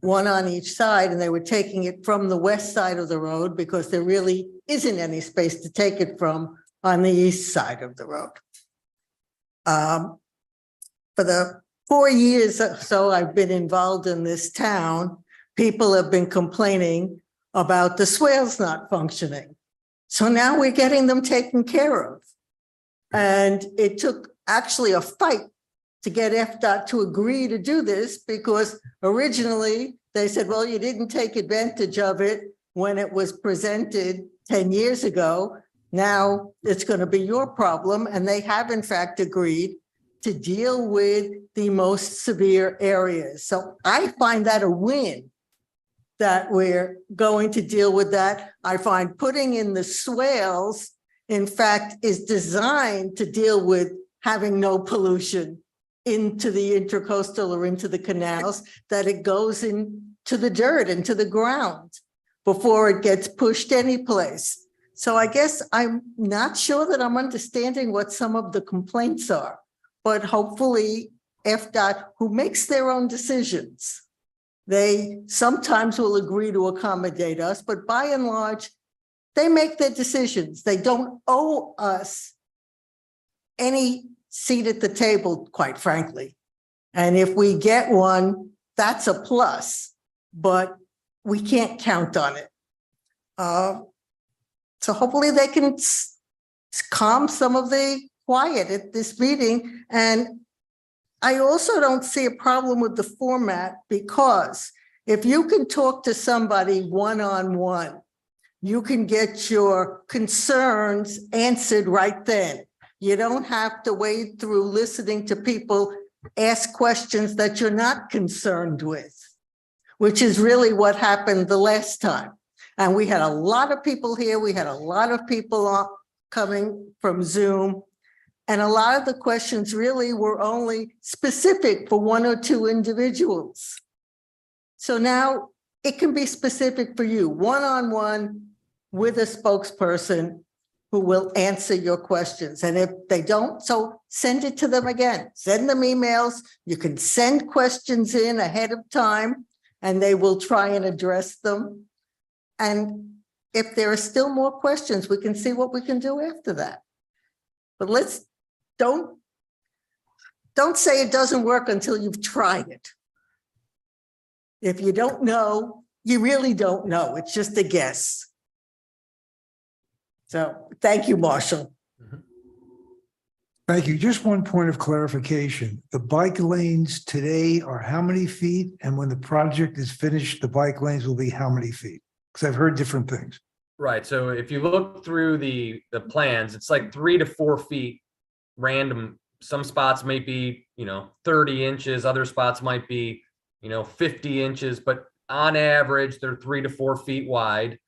one on each side, and they were taking it from the west side of the road because there really isn't any space to take it from on the east side of the road. For the 4 years or so I've been involved in this town, people have been complaining about the swales not functioning. So now we're getting them taken care of. And it took actually a fight to get FDOT to agree to do this, because originally they said, well, you didn't take advantage of it when it was presented 10 years ago. Now it's going to be your problem. And they have in fact agreed to deal with the most severe areas. So I find that a win that we're going to deal with that. I find putting in the swales, in fact, is designed to deal with having no pollution into the intercoastal or into the canals, that it goes into the dirt, into the ground before it gets pushed anyplace. So I guess I'm not sure that I'm understanding what some of the complaints are, but hopefully FDOT, who makes their own decisions, they sometimes will agree to accommodate us, but by and large, they make their decisions. They don't owe us any seat at the table, quite frankly. And if we get one, that's a plus, but we can't count on it. So hopefully they can calm some of the quiet at this meeting. And I also don't see a problem with the format, because if you can talk to somebody one-on-one, you can get your concerns answered right then. You don't have to wade through listening to people ask questions that you're not concerned with, which is really what happened the last time. And we had a lot of people here. We had a lot of people coming from Zoom. And a lot of the questions really were only specific for 1 or 2 individuals. So now it can be specific for you, one-on-one with a spokesperson who will answer your questions. And if they don't, so send it to them again. Send them emails. You can send questions in ahead of time, and they will try and address them. And if there are still more questions, we can see what we can do after that. But don't say it doesn't work until you've tried it. If you don't know, you really don't know. It's just a guess. So thank you, Marshall. Thank you. Just one point of clarification. The bike lanes today are how many feet? And when the project is finished, the bike lanes will be how many feet? Because I've heard different things. Right. So if you look through the plans, it's like 3 to 4 feet random. Some spots may be, 30 inches. Other spots might be, 50 inches. But on average, they're 3 to 4 feet wide.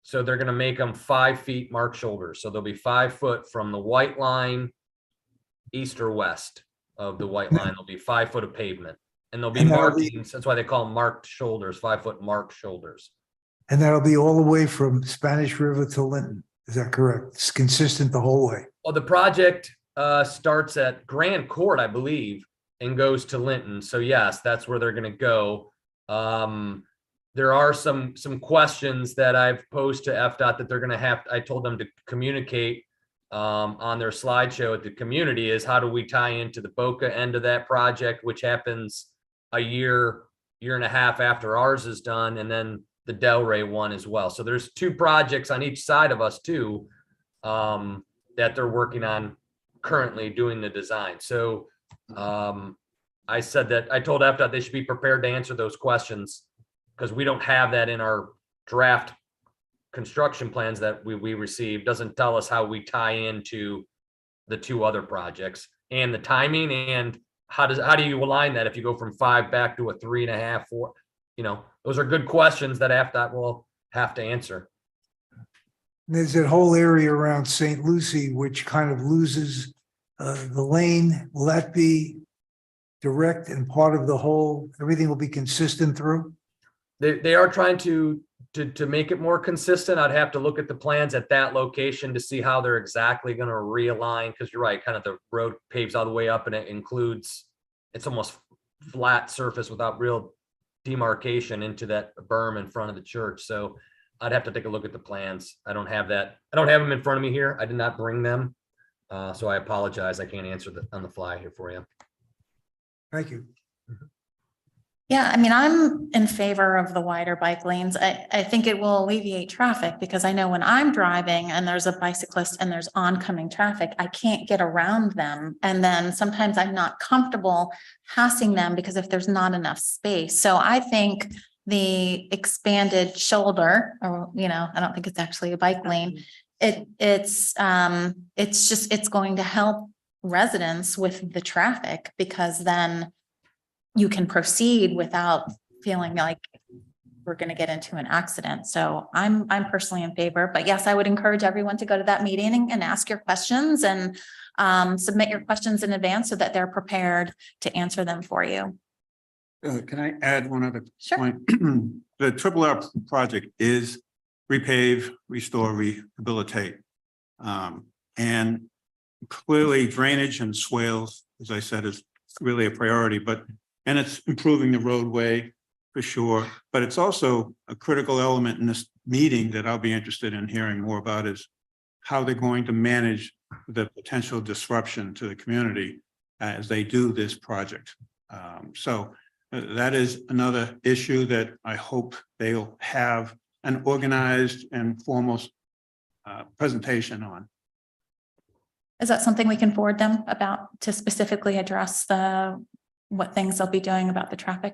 So they're going to make them 5 feet marked shoulders. So they'll be 5 foot from the white line, east or west of the white line. There'll be 5 foot of pavement, and there'll be markings. That's why they call them marked shoulders, 5 foot marked shoulders. And that'll be all the way from Spanish River to Linton. Is that correct? It's consistent the whole way. Well, the project starts at Grand Court, I believe, and goes to Linton. So yes, that's where they're gonna go. There are some questions that I've posed to FDOT that they're gonna have, I told them to communicate on their slideshow at the community is how do we tie into the Boca end of that project, which happens a year and a half after ours is done, and then the Delray one as well. So there's two projects on each side of us too, that they're working on currently doing the design. So I said that I told FDOT they should be prepared to answer those questions because we don't have that in our draft construction plans that we received. Doesn't tell us how we tie into the two other projects and the timing and how do you align that if you go from 5 back to a 3.5, 4, those are good questions that FDOT will have to answer. There's that whole area around St. Lucie, which kind of loses the lane. Will that be direct and part of the whole, everything will be consistent through? They are trying to make it more consistent. I'd have to look at the plans at that location to see how they're exactly going to realign. Because you're right, kind of the road paves all the way up and it includes, it's almost flat surface without real demarcation into that berm in front of the church. So I'd have to take a look at the plans. I don't have that. I don't have them in front of me here. I did not bring them. So I apologize. I can't answer on the fly here for you. Thank you. Yeah, I mean, I'm in favor of the wider bike lanes. I think it will alleviate traffic because I know when I'm driving and there's a bicyclist and there's oncoming traffic, I can't get around them. And then sometimes I'm not comfortable passing them because if there's not enough space. So I think the expanded shoulder, or, I don't think it's actually a bike lane. It's going to help residents with the traffic because then you can proceed without feeling like we're going to get into an accident. So I'm personally in favor, but yes, I would encourage everyone to go to that meeting and ask your questions and submit your questions in advance so that they're prepared to answer them for you. Can I add one other Sure. point? The Triple R project is repave, restore, rehabilitate. And clearly drainage and swales, as I said, is really a priority, and it's improving the roadway for sure. But it's also a critical element in this meeting that I'll be interested in hearing more about is how they're going to manage the potential disruption to the community as they do this project. So that is another issue that I hope they'll have an organized and foremost presentation on. Is that something we can forward them about to specifically address what things they'll be doing about the traffic?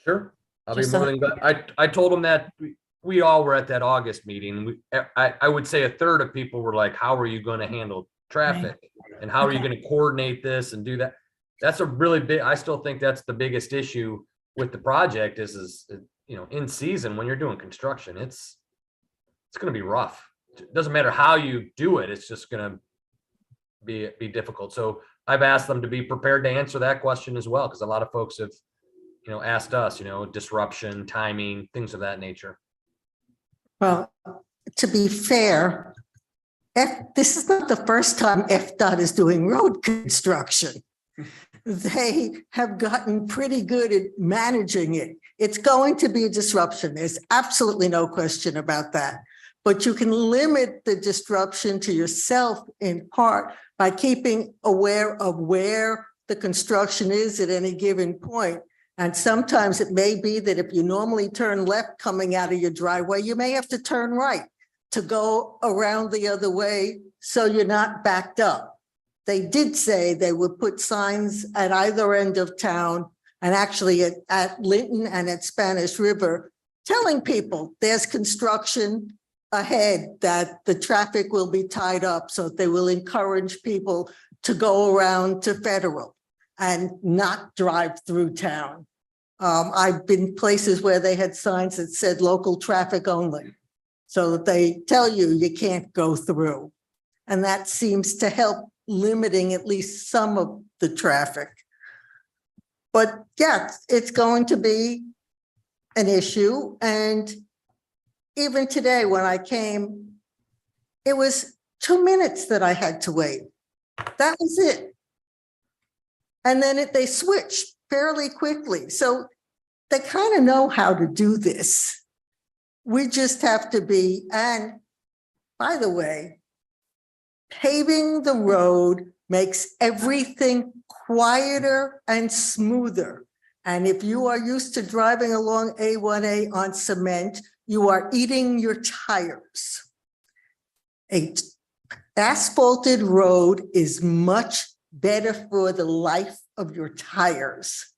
Sure. I'll be Just so more than glad. I told them that we all were at that August meeting. I would say a third of people were like, how are you going to handle traffic? And how are you going to coordinate this and do that? That's a really big, I still think that's the biggest issue with the project is in season when you're doing construction, it's going to be rough. It doesn't matter how you do it. It's just going to be difficult. So I've asked them to be prepared to answer that question as well, because a lot of folks have, asked us, disruption, timing, things of that nature. Well, to be fair, this is not the first time FDOT is doing road construction. They have gotten pretty good at managing it. It's going to be a disruption. There's absolutely no question about that. But you can limit the disruption to yourself in part by keeping aware of where the construction is at any given point. And sometimes it may be that if you normally turn left coming out of your driveway, you may have to turn right to go around the other way so you're not backed up. They did say they would put signs at either end of town and actually at Linton and at Spanish River, telling people there's construction ahead, that the traffic will be tied up. So they will encourage people to go around to Federal and not drive through town. I've been places where they had signs that said local traffic only. So that they tell you can't go through. And that seems to help limiting at least some of the traffic. But yeah, it's going to be an issue. And even today, when I came it was 2 minutes that I had to wait. That was it. And then they switched fairly quickly. So they kind of know how to do this. We just have to be, and by the way, paving the road makes everything quieter and smoother. And if you are used to driving along A1A on cement, you are eating your tires. A asphalted road is much better for the life of your tires.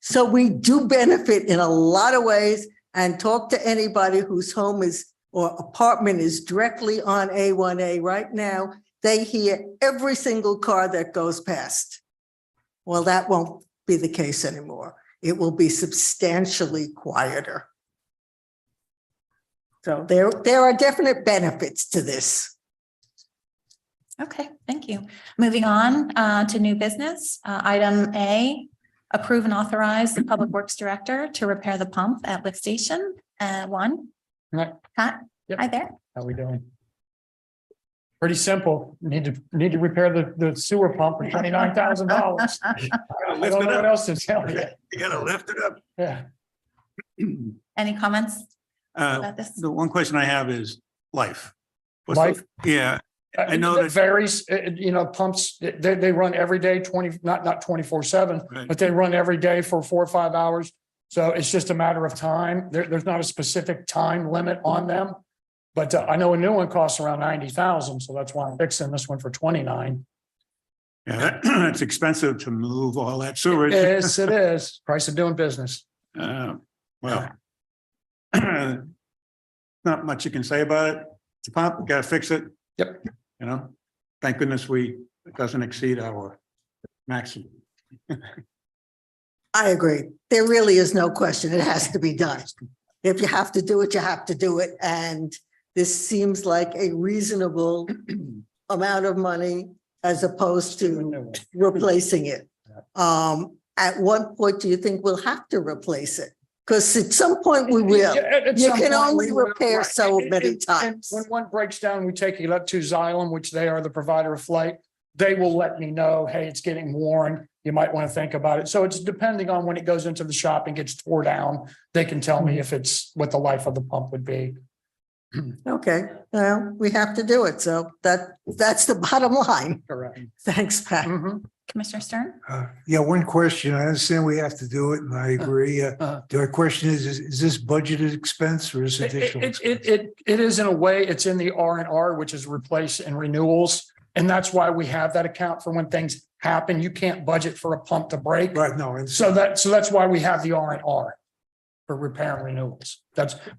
So we do benefit in a lot of ways, and talk to anybody whose home is or apartment is directly on A1A right now. They hear every single car that goes past. Well, that won't be the case anymore. It will be substantially quieter. So there are definite benefits to this. Okay, thank you. Moving on to new business. Item A, approve and authorize the Public Works Director to repair the pump at lift station 1. Right. Pat, Yep. hi there. How we doing? Pretty simple. Need to repair the sewer pump for $29,000. I don't know what else to tell you. You gotta lift it up. Yeah. Any comments Uh, about this? the one question I have is life. What's Life? Yeah, I know It that- varies, pumps, they run every day, not 24/7, Right. but they run every day for 4 or 5 hours. So it's just a matter of time. There's not a specific time limit on them. But I know a new one costs around 90,000, so that's why I'm fixing this one for 29. Yeah, it's expensive to move all that sewage. Yes, it is. Price of doing business. Well. Not much you can say about it. It's a pump, you gotta fix it. Yep. You know, thank goodness it doesn't exceed our maximum. I agree. There really is no question. It has to be done. If you have to do it, you have to do it. And this seems like a reasonable amount of money as opposed to replacing it. At what point do you think we'll have to replace it? Because at some point we will. Yeah, at You some can point only we will, repair right. so And- many and times. When one breaks down, we take it up to Xylem, which they are the provider of flight. They will let me know, hey, it's getting worn. You might want to think about it. So it's depending on when it goes into the shop and gets tore down, they can tell me if it's what the life of the pump would be. Okay, well, we have to do it. So that's the bottom line. Correct. Thanks, Pat. Mhm. Commissioner Stern? Yeah, one question. I understand we have to do it and I agree. The question is this budgeted expense or is it additional? expense? It is in a way, it's in the R&R, which is replace and renewals. And that's why we have that account for when things happen. You can't budget for a pump to break. Right, no. and So that's why we have the R&R for repair and renewals.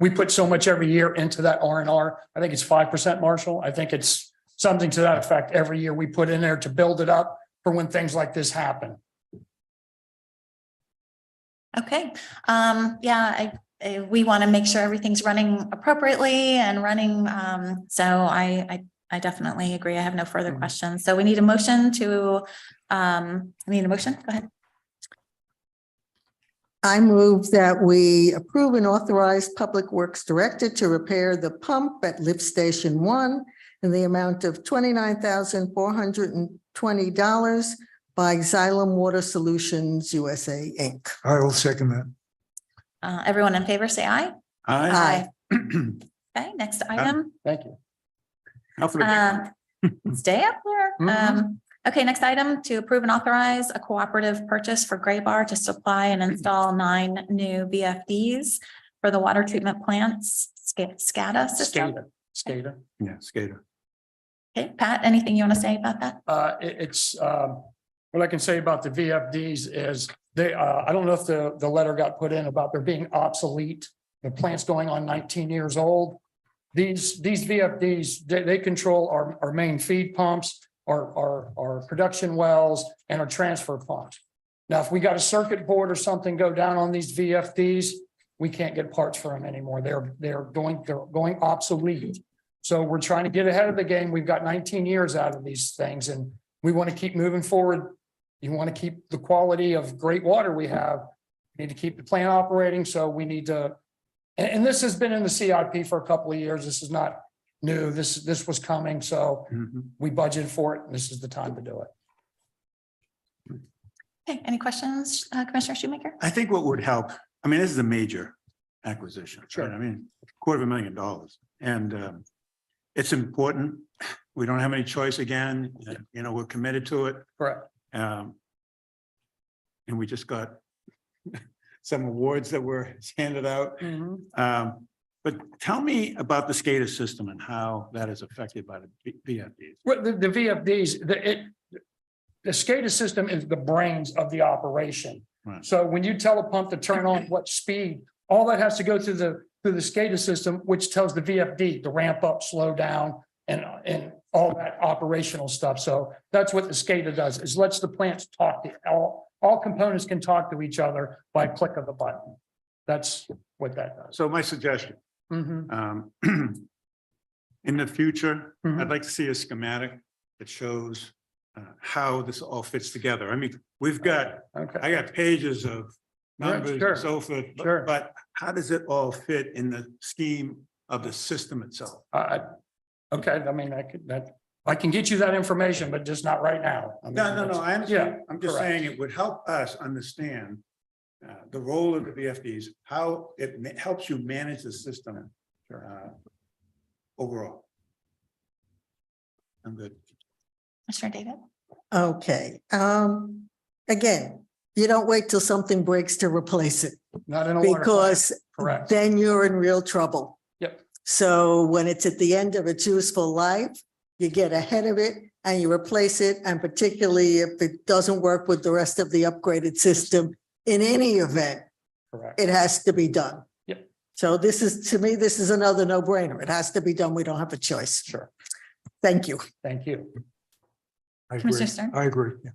We put so much every year into that R&R. I think it's 5%, Marshall. I think it's something to that effect. Every year we put in there to build it up for when things like this happen. Okay, we want to make sure everything's running appropriately and running, so I definitely agree. I have no further questions. So we need a motion to, I need a motion. Go ahead. I move that we approve and authorize Public Works Director to repair the pump at Lift Station 1 in the amount of $29,420 by Xylem Water Solutions USA, Inc. I will second that. Everyone in favor, say aye. Aye. Okay, next item. Thank you. Now for the big one. Stay up there. Mhm. Okay, next item, to approve and authorize a cooperative purchase for Gray Bar to supply and install 9 new VFDs for the water treatment plants SCADA system. Skater. Yeah, skater. Okay, Pat, anything you want to say about that? What I can say about the VFDs is I don't know if the letter got put in about there being obsolete. The plant's going on 19 years old. These VFDs, they control our main feed pumps, our production wells, and our transfer pumps. Now, if we got a circuit board or something go down on these VFDs, we can't get parts for them anymore. They're going obsolete. So we're trying to get ahead of the game. We've got 19 years out of these things, and we want to keep moving forward. You want to keep the quality of great water we have. We need to keep the plant operating. So we need to, and this has been in the CIP for a couple of years. This is not knew this was coming, so Mhm. we budgeted for it, and this is the time to do it. Okay, any questions, Commissioner Shoemaker? I think what would help, I mean, this is a major acquisition. right? Sure. I mean, $250,000 and it's important. We don't have any choice again, you know, we're committed to it. Correct. And we just got some awards that were handed out. But tell me about the SCADA system and how that is affected by the VFDs. Well, the VFDs, the SCADA system is the brains of the operation. Right. So when you tell a pump to turn on what speed, all that has to go through the SCADA system, which tells the VFD to ramp up, slow down, and all that operational stuff. So that's what the SCADA does, is lets the plants talk to all components can talk to each other by click of the button. That's what that does. So my suggestion, Mhm. in the future, Mhm. I'd like to see a schematic that shows how this all fits together. I mean, we've got, Okay. I got pages of Right, numbers sure. and so forth, Sure. but how does it all fit in the scheme of the system itself? Okay, I mean, I can get you that information, but just not right now. I mean, No, that's- I understand. Yeah, I'm just correct. saying it would help us understand the role of the VFDs, how it helps you manage the system overall. I'm good. Commissioner David? Okay, again, you don't wait till something breaks to replace it Not in a water plant. because Correct. then you're in real trouble. Yep. So when it's at the end of its useful life, you get ahead of it and you replace it. And particularly if it doesn't work with the rest of the upgraded system, in any event, Correct. it has to be done. Yep. So this is, to me, this is another no-brainer. It has to be done. We don't have a choice. Sure. Thank you. Thank you. I agree. Commissioner Stern? I agree. Yeah.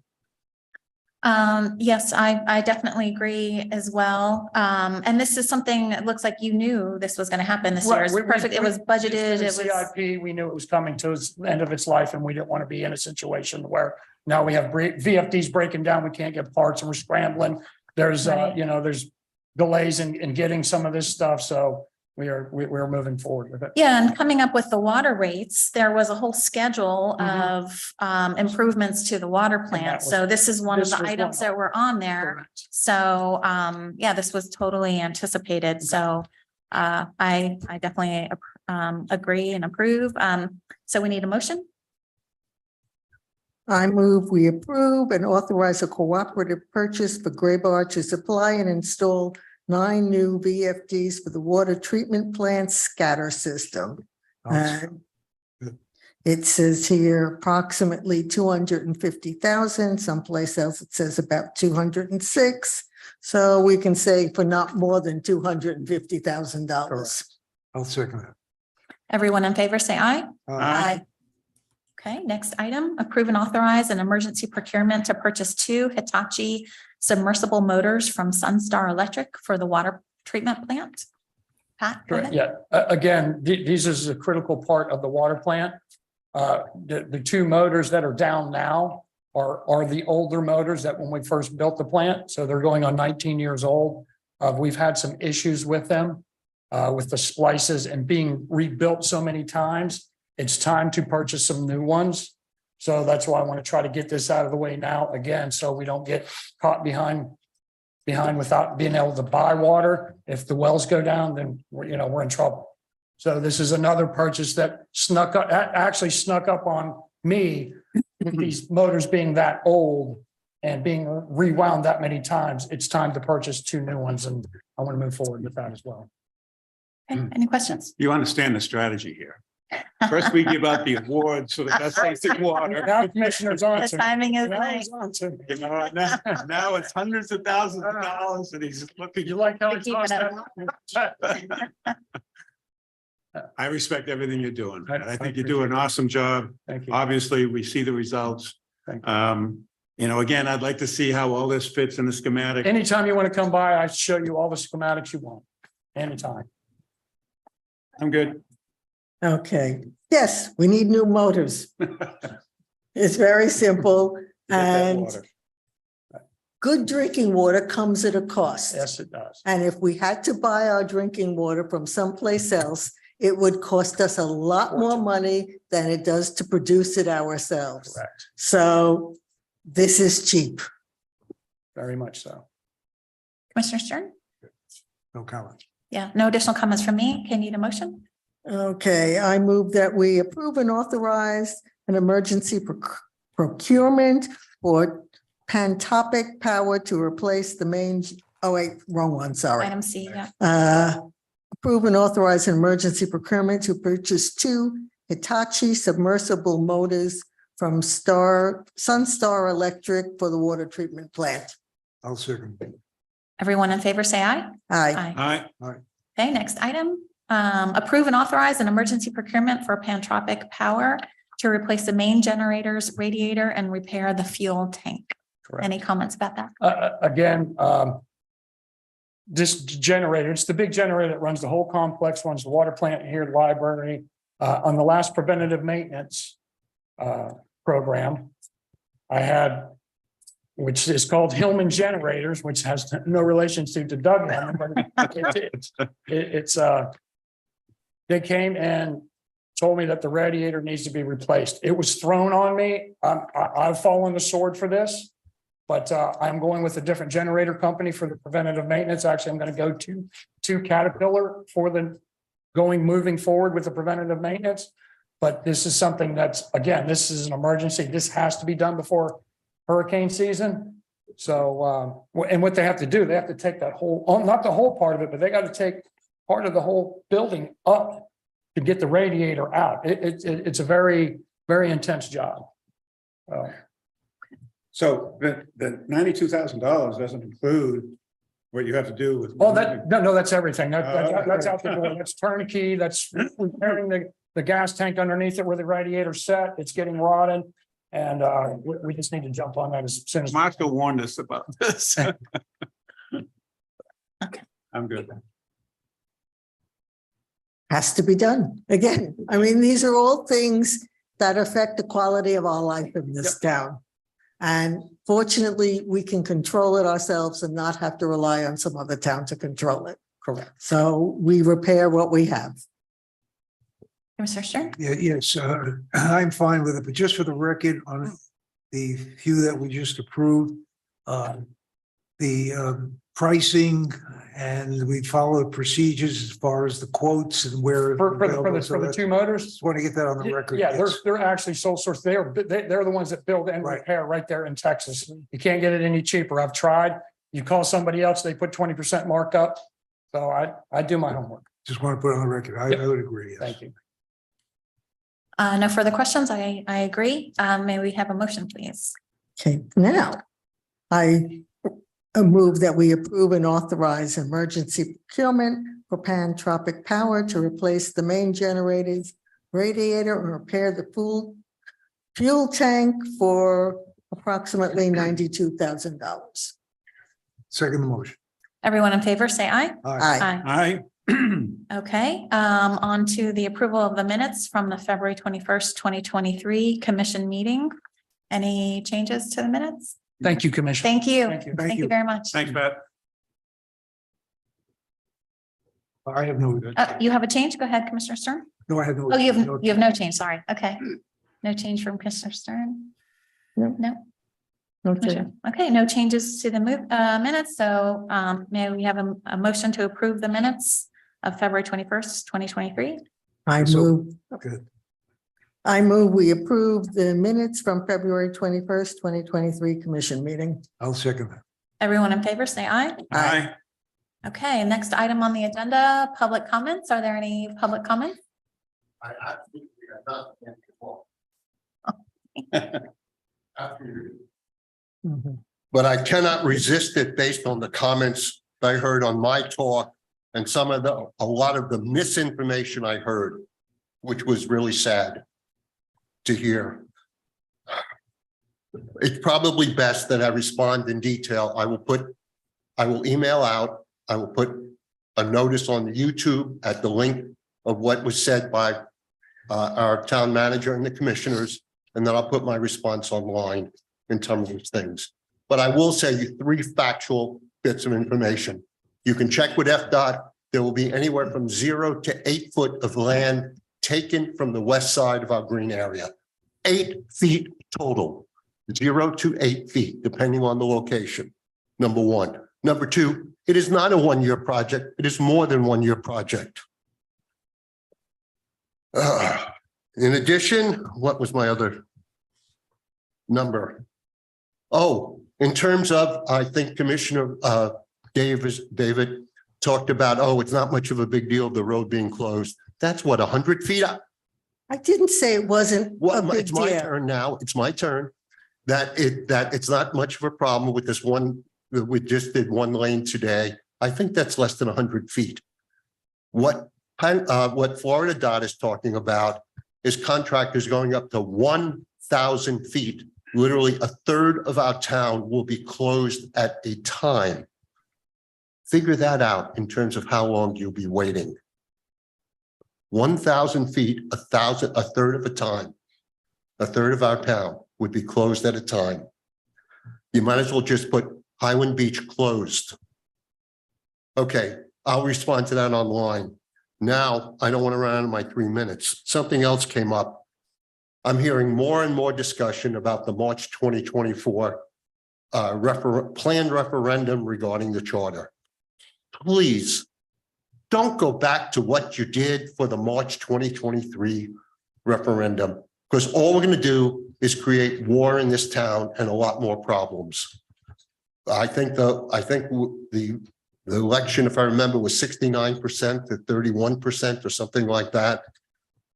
Yes, I definitely agree as well. And this is something, it looks like you knew this was gonna happen this year. Right, It's we- perfect. It was budgeted. It was, CIP, we knew it was coming to its end of its life and we didn't want to be in a situation where now we have VFDs breaking down, we can't get parts and we're scrambling. There's, Right. there's delays in getting some of this stuff, so we're moving forward with it. yeah, and coming up with the water rates, there was a whole schedule Mhm. of improvements to the water plant. was- So this is one of this the was one items of that were on there. Correct. So, yeah, this was totally anticipated. So, I definitely, agree and approve. So we need a motion. I move we approve and authorize a cooperative purchase for Graybar to supply and install 9 new VFDs for the water treatment plant scatter system. And it says here approximately 250,000, someplace else it says about 206. So we can say for not more than $250,000. I'll second that. Everyone in favor, say aye. Aye. Okay, next item, approve and authorize an emergency procurement to purchase 2 Hitachi submersible motors from Sunstar Electric for the water treatment plant. Pat, go Correct, ahead. yeah. Again, these is a critical part of the water plant. The 2 motors that are down now are the older motors that when we first built the plant, so they're going on 19 years old. We've had some issues with them, with the splices and being rebuilt so many times. It's time to purchase some new ones. So that's why I want to try to get this out of the way now again, so we don't get caught behind without being able to buy water. If the wells go down, then we're in trouble. So this is another purchase that actually snuck up on me with these motors being that old and being rewound that many times. It's time to purchase 2 new ones, and I want to move forward with that as well. Okay, any questions? You understand the strategy here. First, we give out the awards for the best tasting water. Now Commissioner's on The to. timing is Now right. he's on to. You know, now it's hundreds of thousands of dollars and he's looking. You like how We're it's keeping it I respect everything you're doing. I- And I I think you do an awesome job. Thank you. Obviously, we see the results. Thank Again, I'd like to see how all this fits in the schematic. Anytime you want to come by, I show you all the schematics you want. Anytime. I'm good. Okay, yes, we need new motors. It's very simple Get that and water. good drinking water comes at a cost. Yes, it does. And if we had to buy our drinking water from someplace else, it would cost us a lot more money than it does to produce it ourselves. Correct. So this is cheap. Very much so. Commissioner Stern? No comment. Yeah, no additional comments from me. Can you need a motion? Okay, I move that we approve and authorize an emergency procurement for Pantopic Power to replace the main, oh wait, wrong one, sorry. Item C, yeah. Approve and authorize an emergency procurement to purchase 2 Hitachi submersible motors from Sunstar Electric for the water treatment plant. I'll second. Everyone in favor, say aye. Aye. Aye. Okay, next item. Approve and authorize an emergency procurement for Pantropic Power to replace the main generators, radiator, and repair the fuel tank. Correct. Any comments about that? Again, this generator, it's the big generator that runs the whole complex, runs the water plant here, the library. On the last preventative maintenance program, I had, which is called Hillman Generators, which has no relation to Doug. They came and told me that the radiator needs to be replaced. It was thrown on me. I've fallen the sword for this, but I'm going with a different generator company for the preventative maintenance. Actually, I'm going to go to Caterpillar for moving forward with the preventative maintenance. But this is something that's, again, this is an emergency. This has to be done before hurricane season. So, and what they have to do, they have to take that whole, not the whole part of it, but they got to take part of the whole building up to get the radiator out. It's a very, very intense job. So the $92,000 doesn't include what you have to do with. Oh, no, that's everything. That's out the door. That's turnkey. That's repairing the gas tank underneath it where the radiator's set. It's getting rotted. And we just need to jump on that as soon as. Marco warned us about this. Okay. I'm good. Has to be done. Again, I mean, these are all things that affect the quality of our life in this town. And fortunately, we can control it ourselves and not have to rely on some other town to control it. Correct. So we repair what we have. Commissioner Stern? Yeah, yes, I'm fine with it, but just for the record, on the few that we just approved, the pricing and we follow procedures as far as the quotes and where. For the 2 motors? Just want to get that on the record. Yeah, yes. they're actually sole source. They're the ones that build and Right. repair right there in Texas. You can't get it any cheaper. I've tried. You call somebody else, they put 20% markup. So I do my homework. Just want to put it on the record. I would agree. Yes. Thank you. No further questions. I agree. May we have a motion, please? Okay, now I move that we approve and authorize emergency procurement for Pantropic Power to replace the main generator's radiator and repair the fuel tank for approximately $92,000. Second the motion. Everyone in favor, say aye. Aye. Aye. Okay, on to the approval of the minutes from the February 21st, 2023 commission meeting. Any changes to the minutes? Thank you, Commissioner. Thank you. Thank you. Thank you very much. Thanks, Pat. I have no, You have a change? Go ahead, Commissioner Stern. no, I have no. Oh, you have no change. Sorry. Okay. No change from Commissioner Stern? No. Okay, Okay, no changes to the minutes. So may we have a motion to approve the minutes of February 21st, 2023? Good. I move we approve the minutes from February 21st, 2023 commission meeting. I'll second that. Everyone in favor, say aye. Aye. Okay, next item on the agenda, public comments. Are there any public comments? Mhm. But I cannot resist it based on the comments I heard on my talk and a lot of the misinformation I heard, which was really sad to hear. It's probably best that I respond in detail. I will email out, I will put a notice on the YouTube at the link of what was said by our town manager and the commissioners, and then I'll put my response online in terms of things. But I will say you 3 factual bits of information. You can check with FDOT. there will be anywhere from 0 to 8 foot of land taken from the west side of our green area. 8 feet total, 0 to 8 feet, depending on the location. Number one. Number two, it is not a one-year project. It is more than one-year project. In addition, what was my other number? Oh, in terms of, I think Commissioner David talked about, oh, it's not much of a big deal, the road being closed. That's what, 100 feet up? I didn't say it wasn't a Well, big it's my deal. turn now. It's my turn. That it's not much of a problem with this one. We just did one lane today. I think that's less than 100 feet. What Florida Dot is talking about is contractors going up to 1,000 feet. Literally a third of our town will be closed at a time. Figure that out in terms of how long you'll be waiting. 1,000 feet, a third of a time. A third of our town would be closed at a time. You might as well just put Highland Beach closed. Okay, I'll respond to that online. Now, I don't want to run out of my 3 minutes. Something else came up. I'm hearing more and more discussion about the March 2024 planned referendum regarding the charter. Please don't go back to what you did for the March 2023 referendum, because all we're going to do is create war in this town and a lot more problems. I think the election, if I remember, was 69% to 31% or something like that.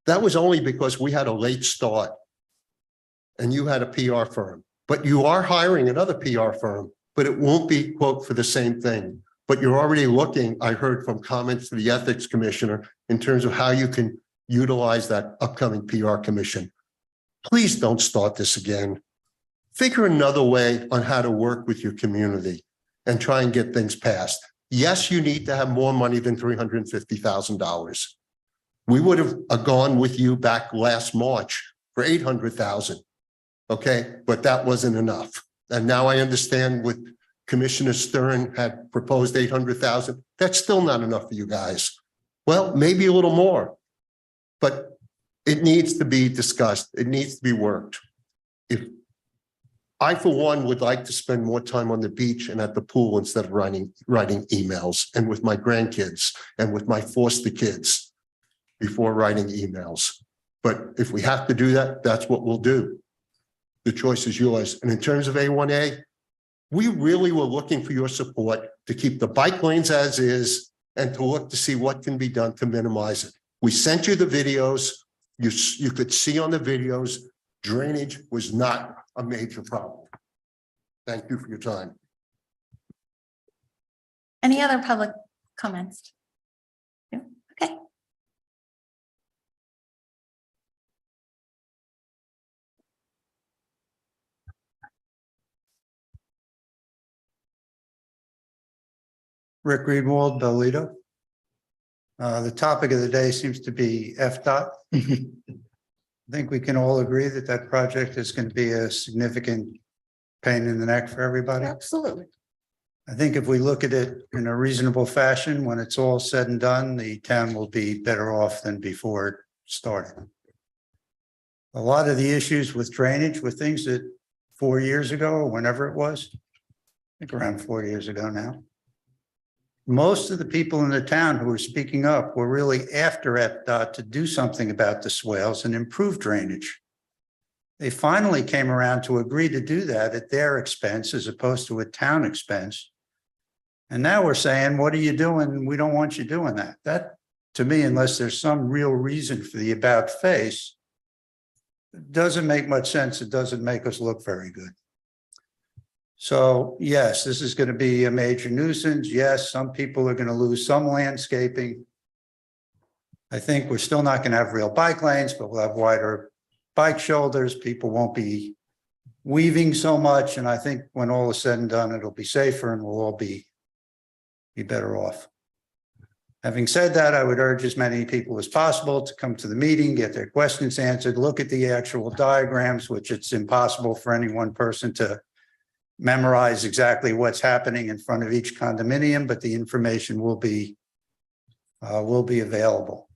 That was only because we had a late start and you had a PR firm, but you are hiring another PR firm, but it won't be, quote, for the same thing. But you're already looking, I heard from comments to the ethics commissioner in terms of how you can utilize that upcoming PR commission. Please don't start this again. Figure another way on how to work with your community and try and get things passed. Yes, you need to have more money than $350,000. We would have gone with you back last March for $800,000. Okay, but that wasn't enough. And now I understand what Commissioner Stern had proposed $800,000. That's still not enough for you guys. Well, maybe a little more, but it needs to be discussed. It needs to be worked. If I, for one, would like to spend more time on the beach and at the pool instead of writing emails, and with my grandkids and with my foster kids before writing emails. But if we have to do that, that's what we'll do. The choice is yours. And in terms of A1A, we really were looking for your support to keep the bike lanes as is and to look to see what can be done to minimize it. We sent you the videos. You could see on the videos, drainage was not a major problem. Thank you for your time. Any other public comments? No? Okay. Rick Greenwald, Belito. The topic of the day seems to be FDOT. I think we can all agree that that project is going to be a significant pain in the neck for everybody. Absolutely. I think if we look at it in a reasonable fashion, when it's all said and done, the town will be better off than before it started. A lot of the issues with drainage were things that 4 years ago, or whenever it was, I think around 4 years ago now, most of the people in the town who were speaking up were really after FDOT to do something about the swales and improve drainage. They finally came around to agree to do that at their expense as opposed to a town expense. And now we're saying, what are you doing? We don't want you doing that. That, to me, unless there's some real reason for the about face, doesn't make much sense. It doesn't make us look very good. So yes, this is going to be a major nuisance. Yes, some people are going to lose some landscaping. I think we're still not going to have real bike lanes, but we'll have wider bike shoulders. People won't be weaving so much. And I think when all is said and done, it'll be safer and we'll all be better off. Having said that, I would urge as many people as possible to come to the meeting, get their questions answered, look at the actual diagrams, which it's impossible for any one person to memorize exactly what's happening in front of each condominium, but the information will be will be available.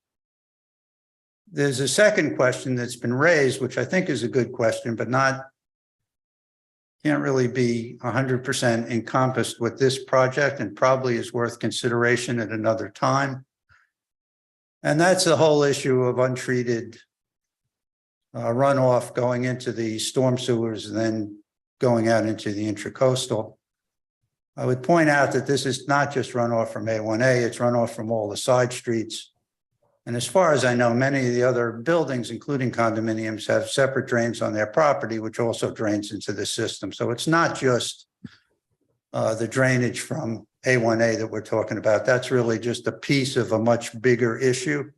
There's a second question that's been raised, which I think is a good question, but can't really be 100% encompassed with this project and probably is worth consideration at another time. And that's the whole issue of untreated runoff going into the storm sewers and then going out into the intracoastal. I would point out that this is not just runoff from A1A, it's runoff from all the side streets. And as far as I know, many of the other buildings, including condominiums, have separate drains on their property, which also drains into the system. So it's not just the drainage from A1A that we're talking about. That's really just a piece of a much bigger issue.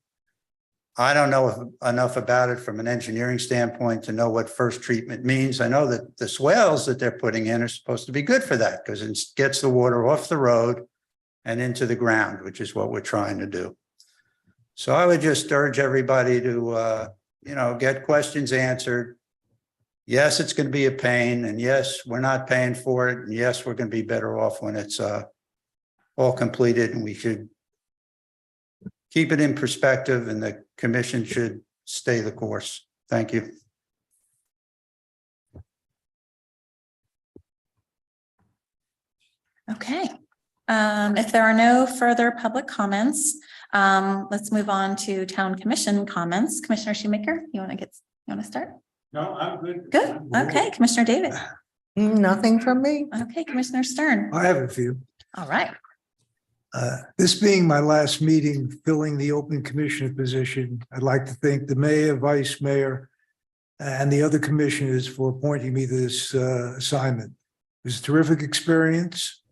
I don't know enough about it from an engineering standpoint to know what first treatment means. I know that the swales that they're putting in are supposed to be good for that because it gets the water off the road and into the ground, which is what we're trying to do. So I would just urge everybody to, get questions answered. Yes, it's going to be a pain, and yes, we're not paying for it. And yes, we're going to be better off when it's all completed, and we should keep it in perspective, and the commission should stay the course. Thank you. Okay. If there are no further public comments, let's move on to town commission comments. Commissioner Shoemaker, you want to start? No, I'm good. Good. Okay, Commissioner David. Nothing from me. Okay, Commissioner Stern. I have a few. All right. This being my last meeting filling the open commissioner position, I'd like to thank the mayor, vice mayor, and the other commissioners for appointing me to this assignment. It was a terrific experience,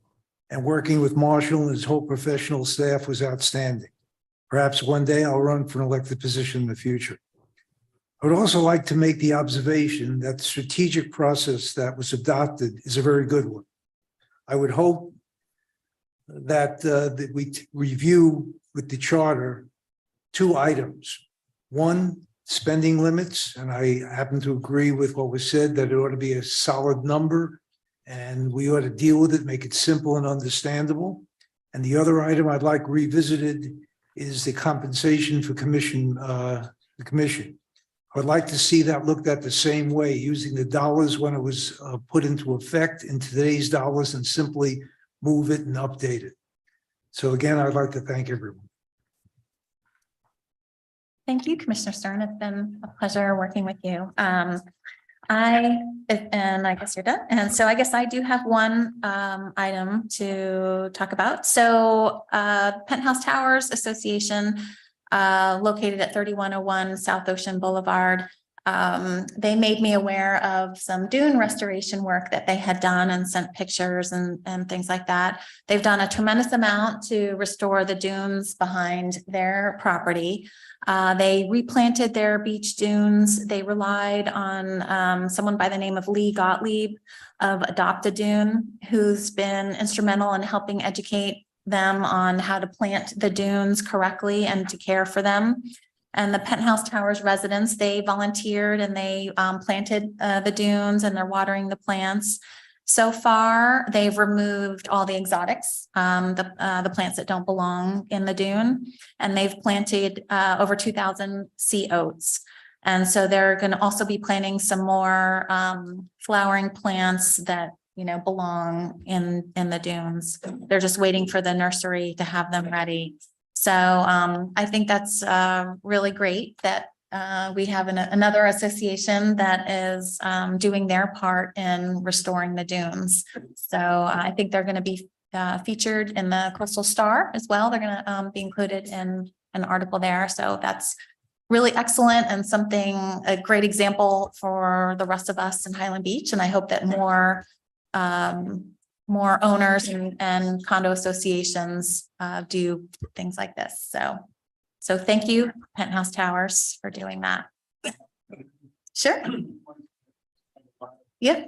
and working with Marshall and his whole professional staff was outstanding. Perhaps one day I'll run for an elected position in the future. I would also like to make the observation that the strategic process that was adopted is a very good one. I would hope that we review with the charter 2 items. One, spending limits, and I happen to agree with what was said, that it ought to be a solid number, and we ought to deal with it, make it simple and understandable. And the other item I'd like revisited is the compensation for the commission. I would like to see that looked at the same way, using the dollars when it was put into effect in today's dollars and simply move it and update it. So again, I'd like to thank everyone. Thank you, Commissioner Stern. It's been a pleasure working with you. And I guess you're done. And so I guess I do have one item to talk about. So Penthouse Towers Association, located at 3101 South Ocean Boulevard. They made me aware of some dune restoration work that they had done and sent pictures and things like that. They've done a tremendous amount to restore the dunes behind their property. They replanted their beach dunes. They relied on someone by the name of Lee Gottlieb of Adopt a Dune, who's been instrumental in helping educate them on how to plant the dunes correctly and to care for them. And the Penthouse Towers residents, they volunteered and they planted the dunes, and they're watering the plants. So far, they've removed all the exotics, the plants that don't belong in the dune, and they've planted over 2,000 sea oats. And so they're going to also be planting some more flowering plants that belong in the dunes. They're just waiting for the nursery to have them ready. So I think that's really great that we have another association that is doing their part in restoring the dunes. So I think they're going to be featured in the Coastal Star as well. They're going to be included in an article there. So that's really excellent and a great example for the rest of us in Highland Beach. And I hope that more owners and condo associations do things like this. So thank you, Penthouse Towers, for doing that. Sure. Yeah.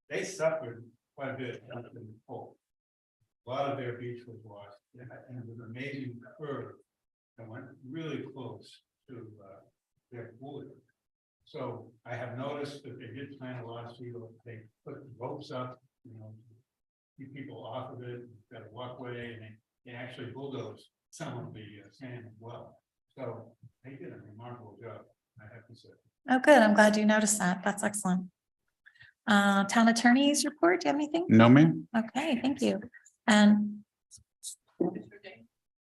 They suffered quite a bit in the cold. A lot of their beach was washed, and it was an amazing curve that went really close to their pool. So I have noticed that they did plant a lot of seed. They put ropes up, keep people off of it, got a walkway, and they actually bulldoze some of the sand as well. So they did a remarkable job, I have to say. Oh, good. I'm glad you noticed that. That's excellent. Town attorney's report, do you have anything? No, ma'am. Okay, thank you. And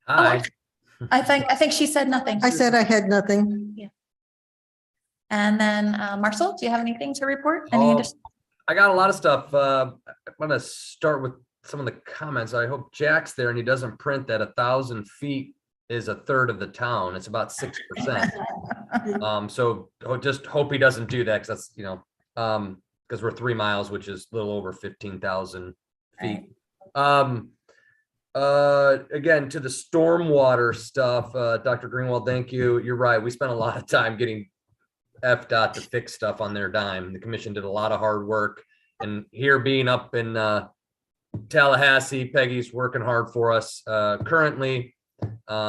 Hi. I think she said nothing. I said I had nothing. And then Marcel, do you have anything to report? Any Oh, additional? I got a lot of stuff. I'm gonna start with some of the comments. I hope Jack's there and he doesn't print that 1,000 feet is a third of the town. It's about 6%. So just hope he doesn't do that, because that's, you know, because we're 3 miles, which is a little over 15,000 feet. Again, to the stormwater stuff, Dr. Greenwald, thank you. You're right. We spent a lot of time getting FDOT to fix stuff on their dime. The commission did a lot of hard work, and here being up in Tallahassee, Peggy's working hard for us currently.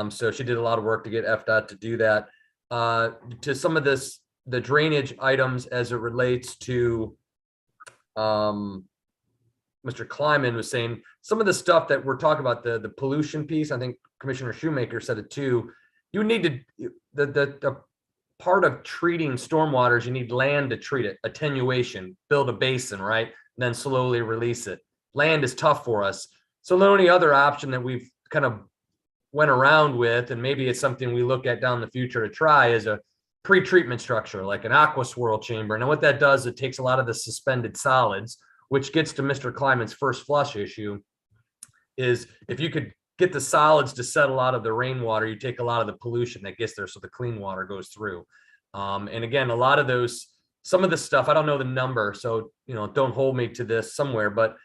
So she did a lot of work to get FDOT to do that. To some of the drainage items as it relates to Mr. Kleiman was saying, some of the stuff that we're talking about, the pollution piece, I think Commissioner Shoemaker said it too. You need to, the part of treating stormwater is you need land to treat it, attenuation, build a basin, right? Then slowly release it. Land is tough for us. So the only other option that we've kind of went around with, and maybe it's something we look at down the future to try, is a pre-treatment structure, like an aqua swirl chamber. And what that does, it takes a lot of the suspended solids, which gets to Mr. Kleiman's first flush issue, is if you could get the solids to settle out of the rainwater, you take a lot of the pollution that gets there, so the clean water goes through. And again, a lot of those, some of the stuff, I don't know the number, so, you know, don't hold me to this somewhere, but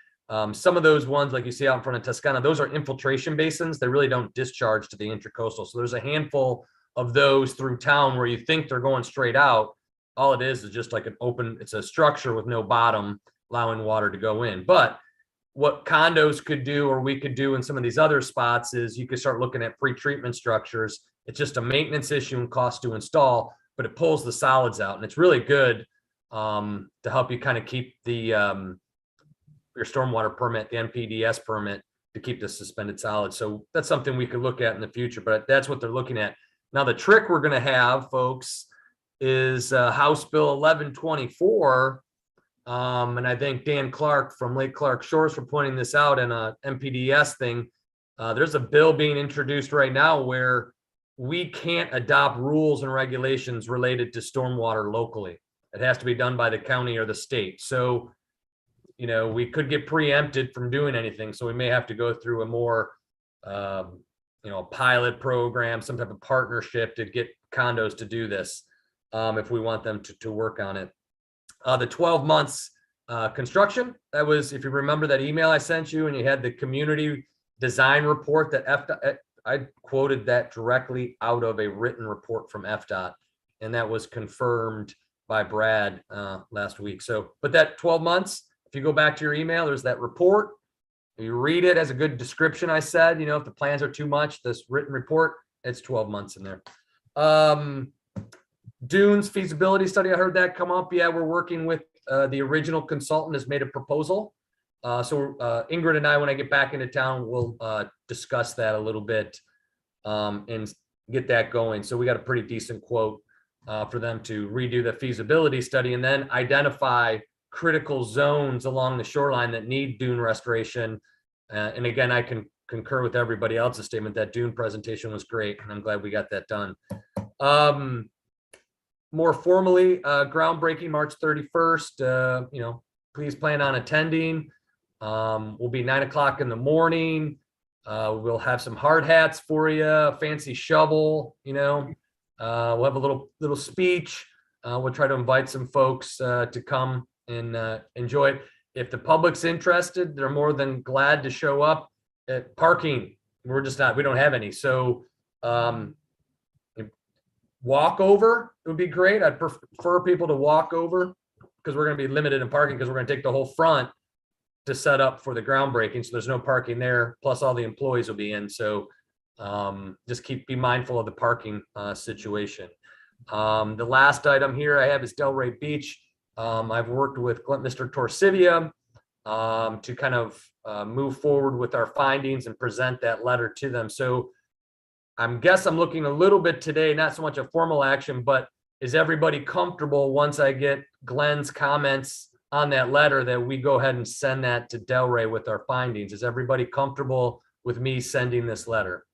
some of those ones, like you see out in front of Tuscana, those are infiltration basins. They really don't discharge to the intercoastal. So there's a handful of those through town where you think they're going straight out. All it is just like an open, it's a structure with no bottom, allowing water to go in. But what condos could do, or we could do in some of these other spots, is you could start looking at pre-treatment structures. It's just a maintenance issue and cost to install, but it pulls the solids out, and it's really good to help you kind of keep the your stormwater permit, the NPDES permit, to keep the suspended solids. So that's something we could look at in the future, but that's what they're looking at. Now, the trick we're going to have, folks, is House Bill 1124. And I think Dan Clark from Lake Clark Shores for pointing this out in a NPDES thing. There's a bill being introduced right now where we can't adopt rules and regulations related to stormwater locally. It has to be done by the county or the state. So, you know, we could get preempted from doing anything. So we may have to go through a more, you know, pilot program, some type of partnership to get condos to do this, if we want them to work on it. The 12 months construction, that was, if you remember that email I sent you and you had the community design report that I quoted that directly out of a written report from FDOT, and that was confirmed by Brad last week. So, but that 12 months, if you go back to your email, there's that report. You read it as a good description. I said, you know, if the plans are too much, this written report, it's 12 months in there. Dunes feasibility study, I heard that come up. Yeah, we're working with the original consultant has made a proposal. So Ingrid and I, when I get back into town, we'll discuss that a little bit and get that going. So we got a pretty decent quote for them to redo the feasibility study and then identify critical zones along the shoreline that need dune restoration. And again, I can concur with everybody else's statement that dune presentation was great, and I'm glad we got that done. More formally, groundbreaking March 31st. You know, please plan on attending. We'll be 9 o'clock in the morning. We'll have some hard hats for you, a fancy shovel, you know. We'll have a little speech. We'll try to invite some folks to come and enjoy it. If the public's interested, they're more than glad to show up. At parking, we're just not, we don't have any. So walk over would be great. I'd prefer people to walk over because we're going to be limited in parking because we're going to take the whole front to set up for the groundbreaking. So there's no parking there. Plus all the employees will be in. So just be mindful of the parking situation. The last item here I have is Delray Beach. I've worked with Mr. Torsivia to kind of move forward with our findings and present that letter to them. So I'm looking a little bit today, not so much a formal action, but is everybody comfortable once I get Glenn's comments on that letter that we go ahead and send that to Delray with our findings? Is everybody comfortable with me sending this letter?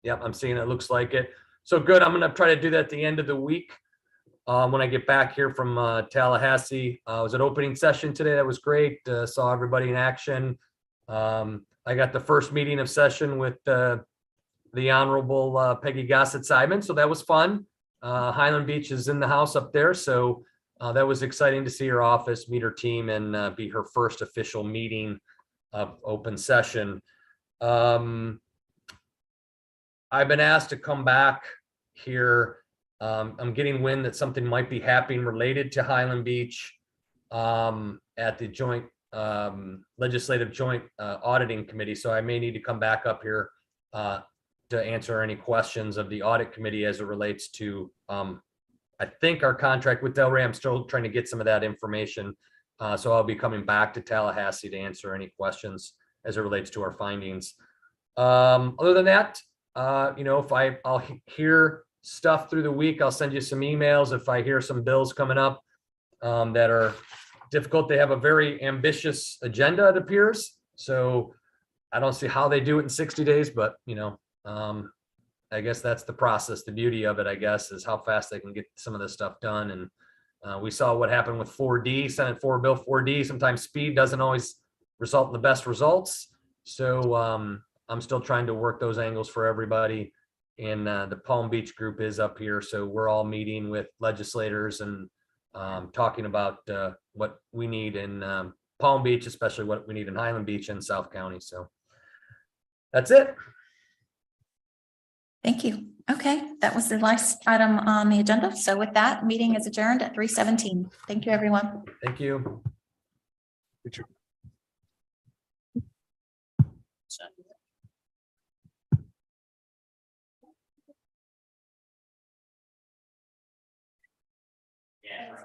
Yep, I'm seeing it looks like it. So good. I'm going to try to do that at the end of the week. When I get back here from Tallahassee. I was at opening session today. That was great. Saw everybody in action. I got the first meeting of session with the Honorable Peggy Gossett-Simon. So that was fun. Highland Beach is in the house up there. So that was exciting to see her office, meet her team, and be her first official meeting of open session. I've been asked to come back here. I'm getting wind that something might be happening related to Highland Beach at the joint legislative joint auditing committee. So I may need to come back up here to answer any questions of the audit committee as it relates to, I think, our contract with Delray. I'm still trying to get some of that information. So I'll be coming back to Tallahassee to answer any questions as it relates to our findings. Other than that, if I'll hear stuff through the week, I'll send you some emails. If I hear some bills coming up that are difficult, they have a very ambitious agenda, it appears. So I don't see how they do it in 60 days, but I guess that's the process. The beauty of it, I guess, is how fast they can get some of this stuff done. And we saw what happened with 4D, Senate 4 Bill 4D. Sometimes speed doesn't always result in the best results. So I'm still trying to work those angles for everybody. And the Palm Beach group is up here. So we're all meeting with legislators and talking about what we need in Palm Beach, especially what we need in Highland Beach and South County. So that's it. Thank you. Okay, that was the last item on the agenda. So with that, meeting is adjourned at 3:17. Thank you, everyone. Thank you. Yeah.